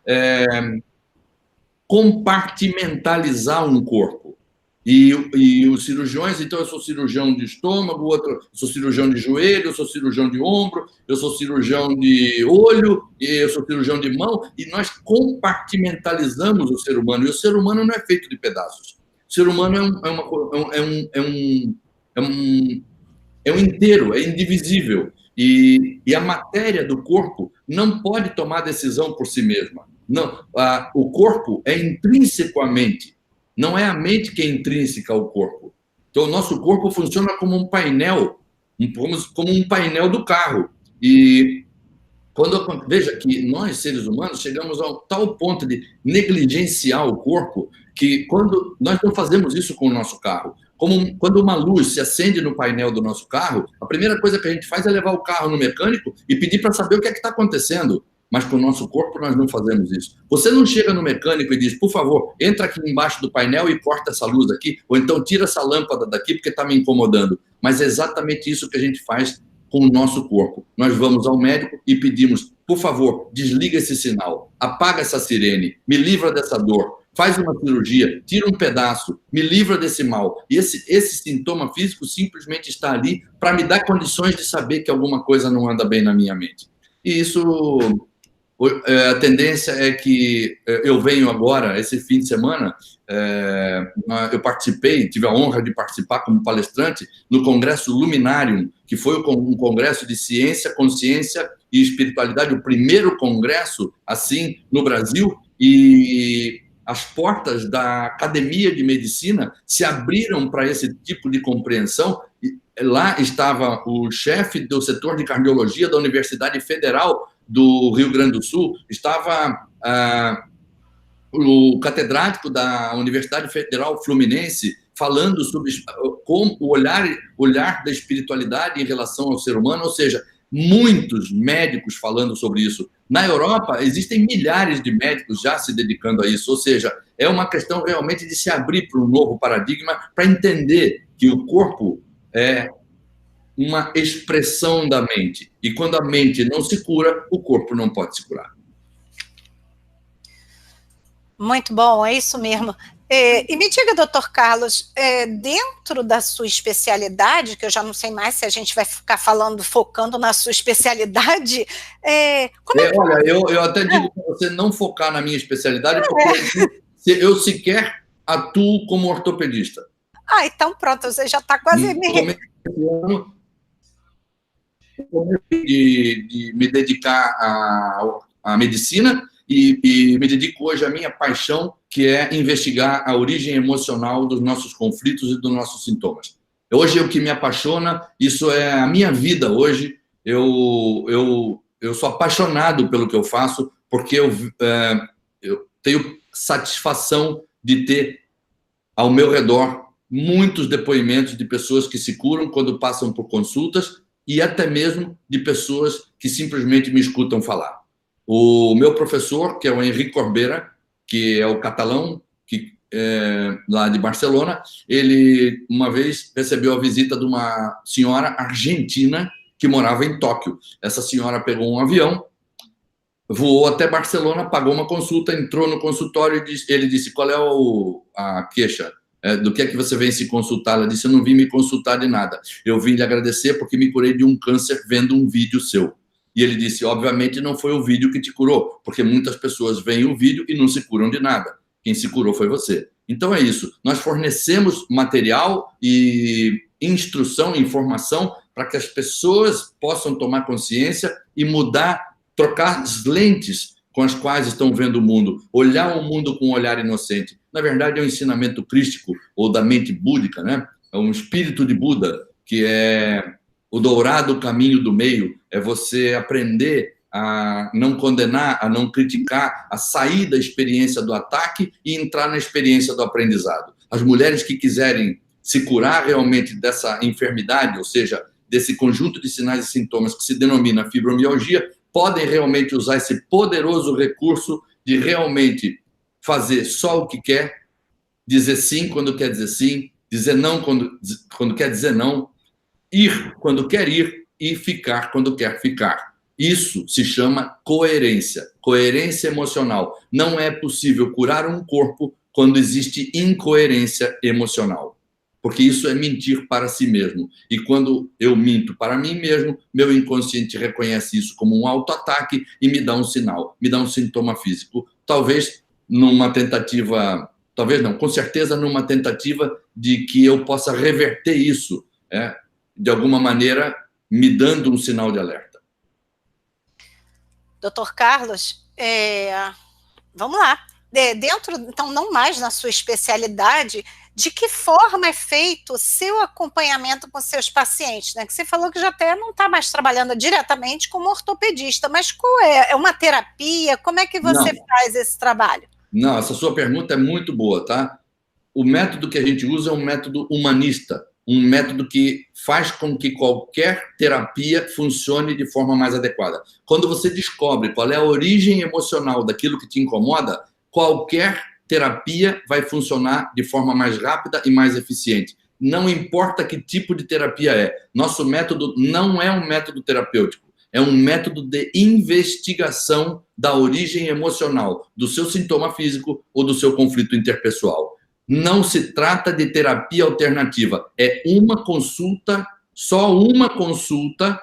compartimentalizar um corpo. E os cirurgiões, então eu sou cirurgião de estômago, eu sou cirurgião de joelho, eu sou cirurgião de ombro, eu sou cirurgião de olho, eu sou cirurgião de mão, e nós compartimentalizamos o ser humano. E o ser humano não é feito de pedaços. O ser humano é um inteiro, é indivisível. E a matéria do corpo não pode tomar decisão por si mesma. Não, o corpo é intrínseco à mente. Não é a mente que é intrínseca ao corpo. Então, o nosso corpo funciona como um painel, como um painel do carro. E veja que nós, seres humanos, chegamos ao tal ponto de negligenciar o corpo que quando nós não fazemos isso com o nosso carro. Quando uma luz se acende no painel do nosso carro, a primeira coisa que a gente faz é levar o carro no mecânico e pedir para saber o que é que está acontecendo. Mas com o nosso corpo nós não fazemos isso. Você não chega no mecânico e diz, por favor, entra aqui embaixo do painel e corta essa luz aqui, ou então tira essa lâmpada daqui porque está me incomodando. Mas é exatamente isso que a gente faz com o nosso corpo. Nós vamos ao médico e pedimos, por favor, desliga esse sinal, apaga essa sirene, me livra dessa dor, faz uma cirurgia, tira um pedaço, me livra desse mal. E esse sintoma físico simplesmente está ali para me dar condições de saber que alguma coisa não anda bem na minha mente. E isso... A tendência é que eu venho agora, esse fim de semana, eu tive a honra de participar como palestrante no Congresso Luminarium, que foi um congresso de ciência, consciência e espiritualidade, o primeiro congresso assim no Brasil, e as portas da Academia de Medicina se abriram para esse tipo de compreensão. Lá estava o chefe do setor de cardiologia da Universidade Federal do Rio Grande do Sul, estava o catedrático da Universidade Federal Fluminense falando sobre como o olhar da espiritualidade em relação ao ser humano, ou seja, muitos médicos falando sobre isso. Na Europa, existem milhares de médicos já se dedicando a isso, ou seja, é uma questão realmente de se abrir para um novo paradigma, para entender que o corpo é uma expressão da mente. E quando a mente não se cura, o corpo não pode se curar. Muito bom, é isso mesmo. E me diga, doutor Carlos, dentro da sua especialidade, que eu já não sei mais se a gente vai ficar falando, focando na sua especialidade, como é que... Olha, eu até digo para você não focar na minha especialidade, porque eu sequer atuo como ortopedista. Então pronto, você já está quase... de me dedicar à medicina e me dedico hoje à minha paixão, que é investigar a origem emocional dos nossos conflitos e dos nossos sintomas. Hoje é o que me apaixona, isso é a minha vida hoje. Eu sou apaixonado pelo que eu faço, porque eu tenho satisfação de ter ao meu redor muitos depoimentos de pessoas que se curam quando passam por consultas e até mesmo de pessoas que simplesmente me escutam falar. O meu professor, que é o Henrique Corbera, que é o catalão, lá de Barcelona, ele uma vez recebeu a visita de uma senhora argentina que morava em Tóquio. Essa senhora pegou um avião, voou até Barcelona, pagou uma consulta, entrou no consultório e ele disse: qual é a queixa? Do que é que você vem se consultar? Ela disse: eu não vim me consultar de nada. Eu vim lhe agradecer porque me curei de um câncer vendo um vídeo seu. E ele disse: obviamente não foi o vídeo que te curou, porque muitas pessoas veem o vídeo e não se curam de nada. Quem se curou foi você. Então é isso. Nós fornecemos material e instrução, informação para que as pessoas possam tomar consciência e mudar, trocar as lentes com as quais estão vendo o mundo, olhar o mundo com um olhar inocente. Na verdade, é um ensinamento crístico, ou da mente búdica, né? É um espírito de Buda, que é o dourado caminho do meio, é você aprender a não condenar, a não criticar, a sair da experiência do ataque e entrar na experiência do aprendizado. As mulheres que quiserem se curar realmente dessa enfermidade, ou seja, desse conjunto de sinais e sintomas que se denomina fibromialgia, podem realmente usar esse poderoso recurso de realmente fazer só o que quer, dizer sim quando quer dizer sim, dizer não quando quer dizer não, ir quando quer ir e ficar quando quer ficar. Isso se chama coerência, coerência emocional. Não é possível curar um corpo quando existe incoerência emocional, porque isso é mentir para si mesmo. E quando eu minto para mim mesmo, meu inconsciente reconhece isso como um autoataque e me dá um sinal, me dá um sintoma físico. Talvez numa tentativa, talvez não, com certeza numa tentativa de que eu possa reverter isso, de alguma maneira, me dando um sinal de alerta. Doutor Carlos, vamos lá. Dentro, então, não mais na sua especialidade, de que forma é feito o seu acompanhamento com seus pacientes, né? Que você falou que já até não está mais trabalhando diretamente como ortopedista, mas qual é? É uma terapia? Como é que você faz esse trabalho? Não, essa sua pergunta é muito boa, tá? O método que a gente usa é um método humanista, um método que faz com que qualquer terapia funcione de forma mais adequada. Quando você descobre qual é a origem emocional daquilo que te incomoda, qualquer terapia vai funcionar de forma mais rápida e mais eficiente. Não importa que tipo de terapia é. Nosso método não é um método terapêutico, é um método de investigação da origem emocional, do seu sintoma físico ou do seu conflito interpessoal. Não se trata de terapia alternativa, é uma consulta, só uma consulta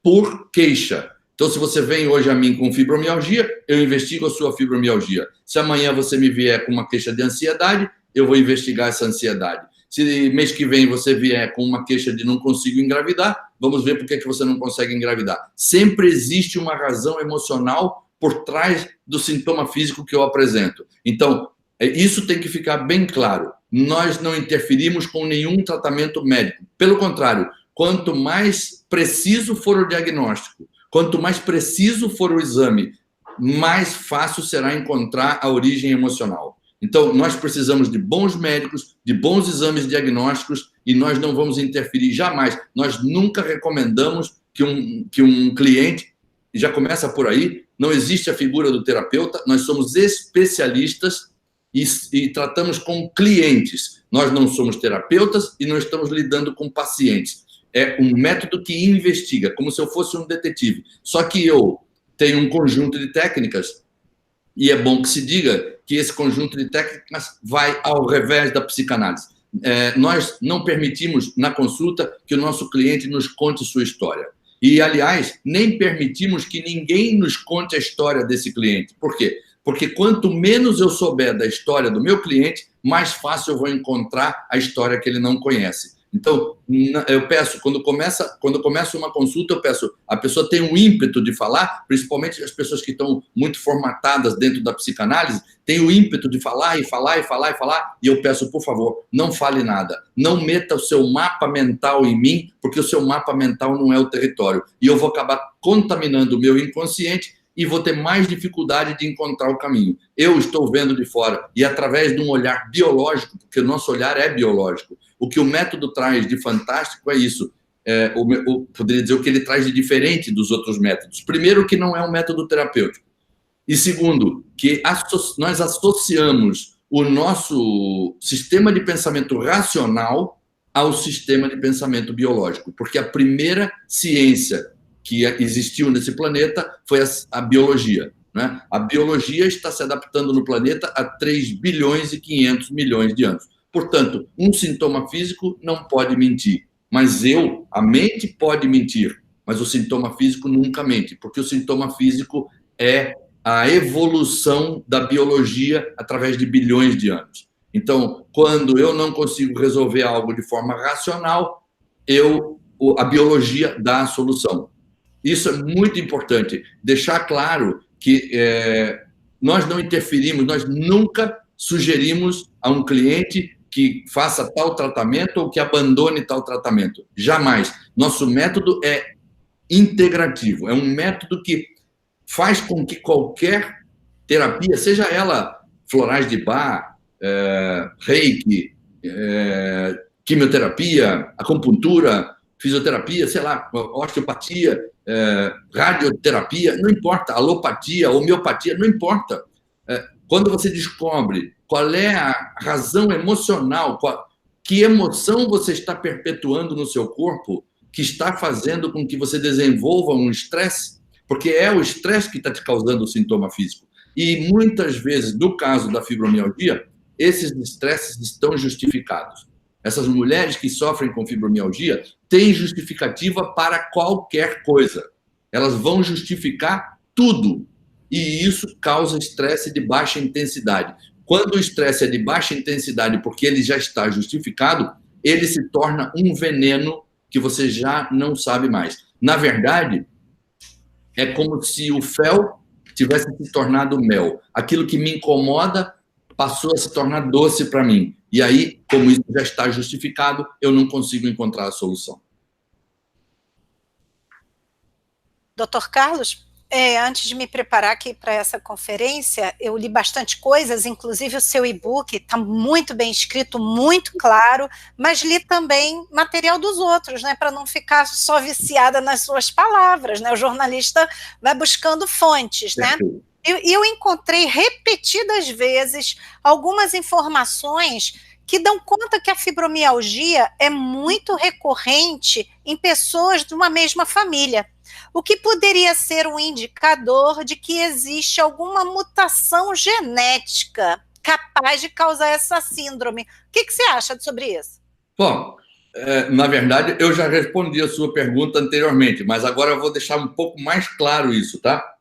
por queixa. Então, se você vem hoje a mim com fibromialgia, eu investigo a sua fibromialgia. Se amanhã você me vier com uma queixa de ansiedade, eu vou investigar essa ansiedade. Se mês que vem você vier com uma queixa de não consigo engravidar, vamos ver por que você não consegue engravidar. Sempre existe uma razão emocional por trás do sintoma físico que eu apresento. Então, isso tem que ficar bem claro. Nós não interferimos com nenhum tratamento médico. Pelo contrário, quanto mais preciso for o diagnóstico, quanto mais preciso for o exame, mais fácil será encontrar a origem emocional. Então, nós precisamos de bons médicos, de bons exames diagnósticos e nós não vamos interferir jamais. Nós nunca recomendamos que um cliente, e já começa por aí, não existe a figura do terapeuta, nós somos especialistas e tratamos com clientes. Nós não somos terapeutas e não estamos lidando com pacientes. é um método que investiga, como se eu fosse um detetive. Só que eu tenho um conjunto de técnicas, e é bom que se diga que esse conjunto de técnicas vai ao revés da psicanálise. Nós não permitimos, na consulta, que o nosso cliente nos conte sua história. E, aliás, nem permitimos que ninguém nos conte a história desse cliente. Por quê? Porque quanto menos eu souber da história do meu cliente, mais fácil eu vou encontrar a história que ele não conhece. Então, eu peço, quando começa uma consulta, eu peço, a pessoa tem um ímpeto de falar, principalmente as pessoas que estão muito formatadas dentro da psicanálise, tem o ímpeto de falar, e eu peço, por favor, não fale nada, não meta o seu mapa mental em mim, porque o seu mapa mental não é o território, e eu vou acabar contaminando o meu inconsciente e vou ter mais dificuldade de encontrar o caminho. Eu estou vendo de fora, e através de um olhar biológico, porque o nosso olhar é biológico, o que o método traz de fantástico é isso. Poderia dizer o que ele traz de diferente dos outros métodos. Primeiro, que não é um método terapêutico. E segundo, que nós associamos o nosso sistema de pensamento racional ao sistema de pensamento biológico. Porque a primeira ciência que existiu nesse planeta foi a biologia. Né? A biologia está se adaptando no planeta há 3 bilhões e 500 milhões de anos. Portanto, um sintoma físico não pode mentir, mas a mente pode mentir, mas o sintoma físico nunca mente, porque o sintoma físico é a evolução da biologia através de bilhões de anos. Então, quando eu não consigo resolver algo de forma racional, a biologia dá a solução. Isso é muito importante, deixar claro que nós não interferimos, nós nunca sugerimos a um cliente que faça tal tratamento ou que abandone tal tratamento. Jamais. Nosso método é integrativo, é um método que faz com que qualquer terapia, seja ela florais de Bach, reiki, quimioterapia, acupuntura, fisioterapia, sei lá, osteopatia, radioterapia, não importa, alopatia, homeopatia, não importa. Quando você descobre qual é a razão emocional, que emoção você está perpetuando no seu corpo, que está fazendo com que você desenvolva um estresse, porque é o estresse que está te causando o sintoma físico. E muitas vezes, no caso da fibromialgia, esses estresses estão justificados. Essas mulheres que sofrem com fibromialgia têm justificativa para qualquer coisa. Elas vão justificar tudo. E isso causa estresse de baixa intensidade. Quando o estresse é de baixa intensidade, porque ele já está justificado, ele se torna um veneno que você já não sabe mais. Na verdade, é como se o fel tivesse se tornado mel. Aquilo que me incomoda passou a se tornar doce para mim. E aí, como isso já está justificado, eu não consigo encontrar a solução. Doutor Carlos, antes de me preparar aqui para essa conferência, eu li bastante coisas, inclusive o seu e-book está muito bem escrito, muito claro, mas li também material dos outros, né, para não ficar só viciada nas suas palavras, né, o jornalista vai buscando fontes, né. Eu encontrei repetidas vezes algumas informações que dão conta que a fibromialgia é muito recorrente em pessoas de uma mesma família, o que poderia ser um indicador de que existe alguma mutação genética capaz de causar essa síndrome. O que você acha sobre isso? Bom, na verdade, eu já respondi a sua pergunta anteriormente, mas agora eu vou deixar um pouco mais claro isso, tá?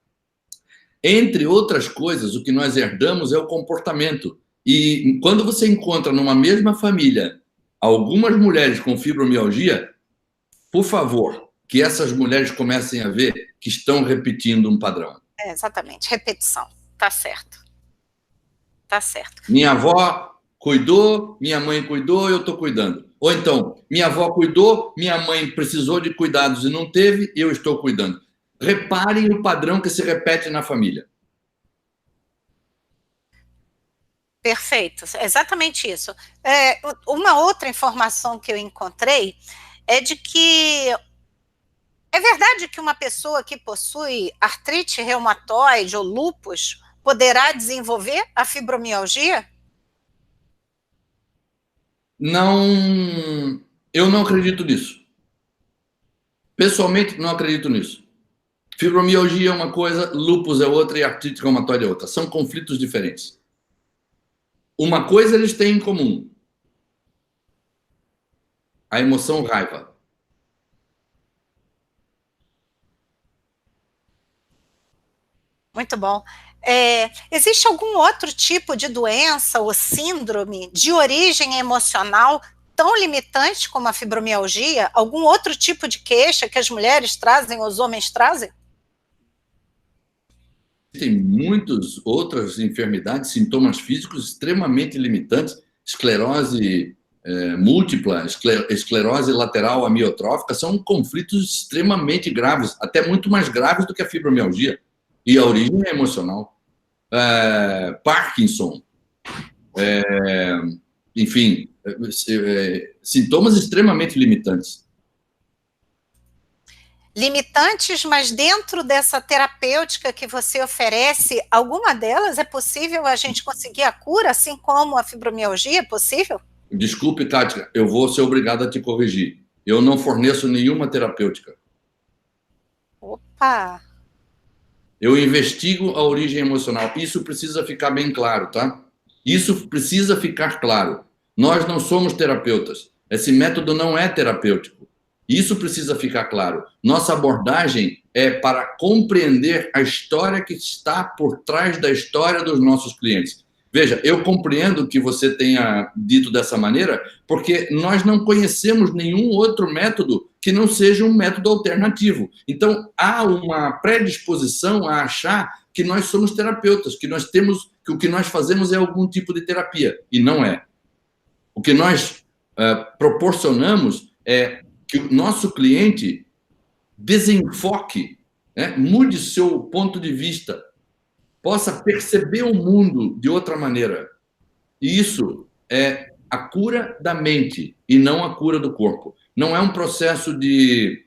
Entre outras coisas, o que nós herdamos é o comportamento. E quando você encontra numa mesma família algumas mulheres com fibromialgia, por favor, que essas mulheres comecem a ver que estão repetindo um padrão. Exatamente, repetição. Tá certo. Tá certo. Minha avó cuidou, minha mãe cuidou, eu estou cuidando. Ou então, minha avó cuidou, minha mãe precisou de cuidados e não teve, eu estou cuidando. Reparem o padrão que se repete na família. Perfeito, exatamente isso. Uma outra informação que eu encontrei é de que é verdade que uma pessoa que possui artrite reumatoide ou lúpus poderá desenvolver a fibromialgia? Não, eu não acredito nisso. Pessoalmente, não acredito nisso. Fibromialgia é uma coisa, lúpus é outra e artrite reumatoide é outra. São conflitos diferentes. Uma coisa eles têm em comum: a emoção raiva. Muito bom. Existe algum outro tipo de doença ou síndrome de origem emocional tão limitante como a fibromialgia? Algum outro tipo de queixa que as mulheres trazem, os homens trazem? Tem muitas outras enfermidades, sintomas físicos extremamente limitantes, esclerose múltipla, esclerose lateral amiotrófica, são conflitos extremamente graves, até muito mais graves do que a fibromialgia. E a origem é emocional. Parkinson, enfim, sintomas extremamente limitantes. Limitantes, mas dentro dessa terapêutica que você oferece, alguma delas é possível a gente conseguir a cura, assim como a fibromialgia é possível? Desculpe, Kátia, eu vou ser obrigado a te corrigir. Eu não forneço nenhuma terapêutica. Opa! Eu investigo a origem emocional. Isso precisa ficar bem claro, tá? Isso precisa ficar claro. Nós não somos terapeutas. Esse método não é terapêutico. Isso precisa ficar claro. Nossa abordagem é para compreender a história que está por trás da história dos nossos clientes. Veja, eu compreendo que você tenha dito dessa maneira, porque nós não conhecemos nenhum outro método que não seja um método alternativo. Então, há uma predisposição a achar que nós somos terapeutas, que o que nós fazemos é algum tipo de terapia, e não é. O que nós proporcionamos é que o nosso cliente desenfoque, mude seu ponto de vista, possa perceber o mundo de outra maneira. E isso é a cura da mente e não a cura do corpo. Não é um processo de...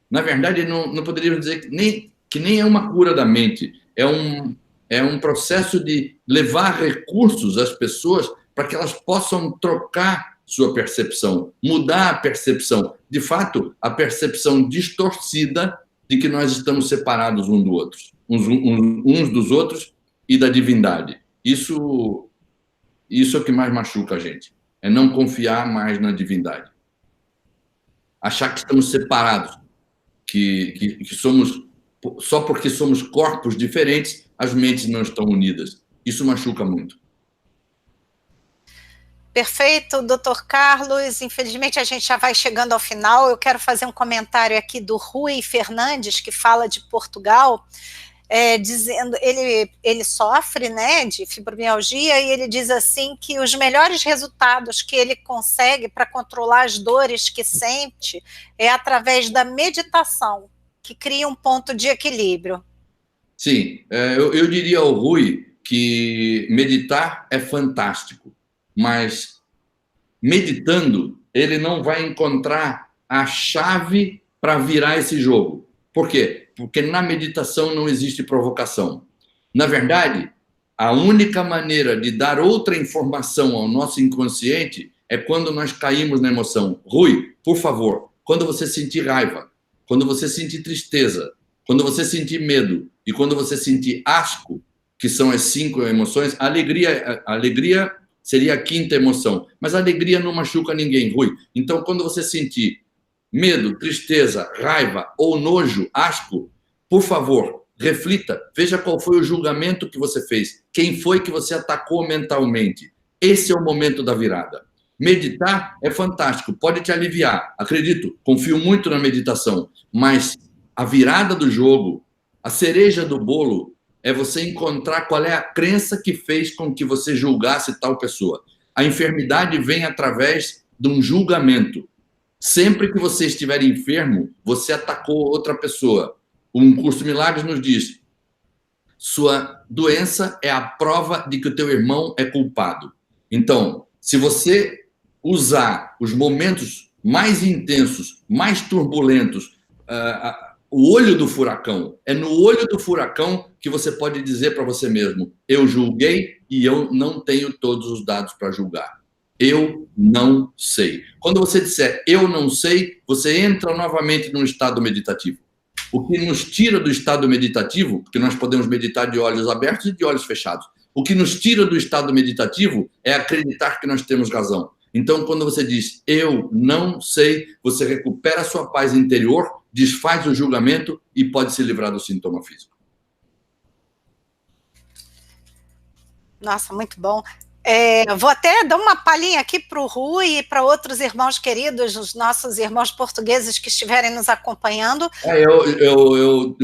Na verdade, não poderíamos dizer que nem é uma cura da mente. É um processo de levar recursos às pessoas para que elas possam trocar sua percepção, mudar a percepção. De fato, a percepção distorcida de que nós estamos separados uns dos outros e da divindade. Isso é o que mais machuca a gente. É não confiar mais na divindade. Achar que estamos separados, que somos... Só porque somos corpos diferentes, as mentes não estão unidas. Isso machuca muito. Perfeito, doutor Carlos. Infelizmente, a gente já vai chegando ao final. Eu quero fazer um comentário aqui do Rui Fernandes, que fala de Portugal, dizendo, ele sofre, né, de fibromialgia, e ele diz assim que os melhores resultados que ele consegue para controlar as dores que sente é através da meditação, que cria um ponto de equilíbrio. Sim, eu diria ao Rui que meditar é fantástico, mas meditando, ele não vai encontrar a chave para virar esse jogo. Por quê? Porque na meditação não existe provocação. Na verdade, a única maneira de dar outra informação ao nosso inconsciente é quando nós caímos na emoção. Rui, por favor, quando você sentir raiva, quando você sentir tristeza, quando você sentir medo e quando você sentir asco, que são as 5 emoções, a alegria seria a 5ª emoção, mas a alegria não machuca ninguém, Rui. Então, quando você sentir medo, tristeza, raiva ou nojo, asco, por favor, reflita, veja qual foi o julgamento que você fez, quem foi que você atacou mentalmente. Esse é o momento da virada. Meditar é fantástico, pode te aliviar, acredito, confio muito na meditação, mas a virada do jogo, a cereja do bolo, é você encontrar qual é a crença que fez com que você julgasse tal pessoa. A enfermidade vem através de um julgamento. Sempre que você estiver enfermo, você atacou outra pessoa. Um Curso de Milagres nos diz: sua doença é a prova de que o teu irmão é culpado. Então, se você usar os momentos mais intensos, mais turbulentos, o olho do furacão, é no olho do furacão que você pode dizer para você mesmo: eu julguei e eu não tenho todos os dados para julgar. Eu não sei. Quando você disser eu não sei, você entra novamente num estado meditativo. O que nos tira do estado meditativo, porque nós podemos meditar de olhos abertos e de olhos fechados. O que nos tira do estado meditativo é acreditar que nós temos razão. Então, quando você diz eu não sei, você recupera a sua paz interior, desfaz o julgamento e pode se livrar do sintoma físico. Nossa, muito bom. Vou até dar uma palhinha aqui para o Rui e para outros irmãos queridos, os nossos irmãos portugueses que estiverem nos acompanhando. Eu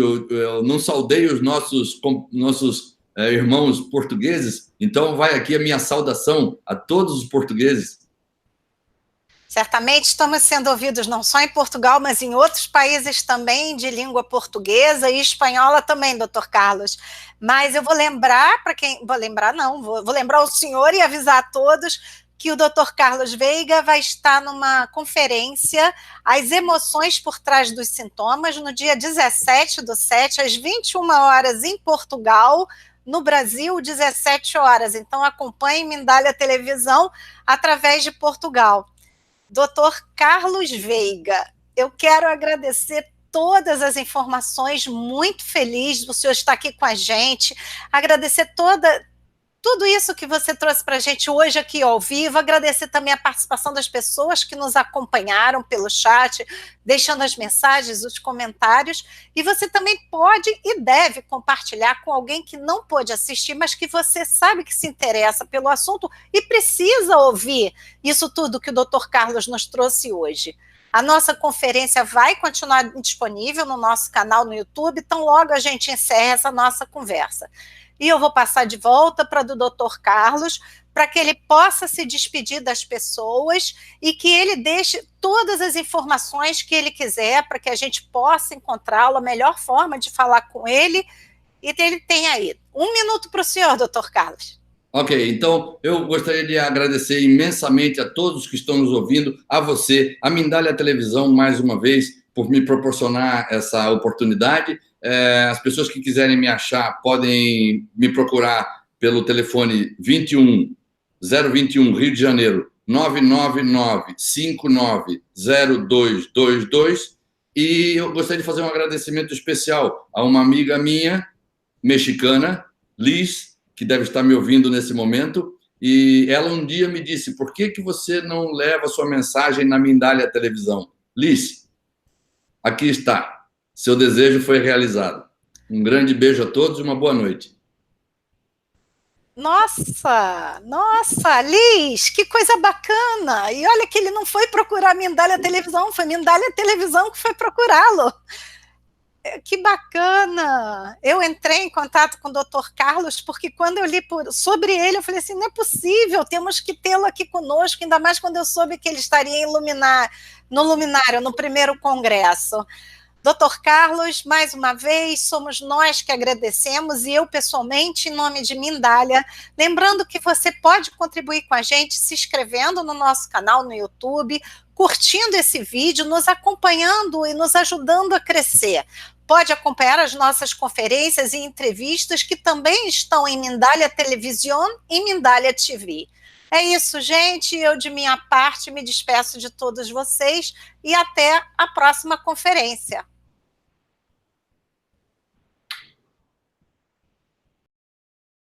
não saudei os nossos irmãos portugueses, então vai aqui a minha saudação a todos os portugueses. Certamente estamos sendo ouvidos não só em Portugal, mas em outros países também de língua portuguesa e espanhola também, doutor Carlos. Mas eu vou lembrar para quem... Vou lembrar o senhor e avisar a todos que o doutor Carlos Veiga vai estar numa conferência As Emoções por Trás dos Sintomas, no dia 17/7, às 21h em Portugal, no Brasil, 17 horas. Então acompanhe Mindália Televisão através de Portugal. Doutor Carlos Veiga, eu quero agradecer todas as informações, muito feliz do senhor estar aqui com a gente, agradecer tudo isso que você trouxe para a gente hoje aqui ao vivo, agradecer também a participação das pessoas que nos acompanharam pelo chat, deixando as mensagens, os comentários, e você também pode e deve compartilhar com alguém que não pôde assistir, mas que você sabe que se interessa pelo assunto e precisa ouvir isso tudo que o Dr. Carlos nos trouxe hoje. A nossa conferência vai continuar disponível no nosso canal no YouTube, então logo a gente encerra essa nossa conversa. E eu vou passar de volta para o Dr. Carlos, para que ele possa se despedir das pessoas e que ele deixe todas as informações que ele quiser, para que a gente possa encontrá-lo, a melhor forma de falar com ele. E ele tem aí 1 minuto para o senhor, Dr. Carlos. Ok, então eu gostaria de agradecer imensamente a todos que estão nos ouvindo, a você, a Mindália Televisão, mais uma vez, por me proporcionar essa oportunidade. As pessoas que quiserem me achar podem me procurar pelo telefone 021 Rio de Janeiro, 999-590222. E eu gostaria de fazer um agradecimento especial a uma amiga minha, mexicana, Liz, que deve estar me ouvindo nesse momento. E ela um dia me disse, por que você não leva sua mensagem na Mindália Televisão? Liz, aqui está. Seu desejo foi realizado. Um grande beijo a todos e uma boa noite. Nossa, Liz, que coisa bacana. E olha que ele não foi procurar Mindália Televisão, foi Mindália Televisão que foi procurá-lo. Que bacana. Eu entrei em contato com o Dr. Carlos porque quando eu li sobre ele, eu falei assim, não é possível, temos que tê-lo aqui conosco, ainda mais quando eu soube que ele estaria no Luminário, no primeiro congresso. Dr. Carlos, mais uma vez, somos nós que agradecemos, e eu pessoalmente, em nome de Mindália, lembrando que você pode contribuir com a gente se inscrevendo no nosso canal no YouTube, curtindo esse vídeo, nos acompanhando e nos ajudando a crescer. Pode acompanhar as nossas conferências e entrevistas que também estão em Mindália Televisão e Mindália TV. É isso, gente. Eu, de minha parte, me despeço de todos vocês e até a próxima conferência.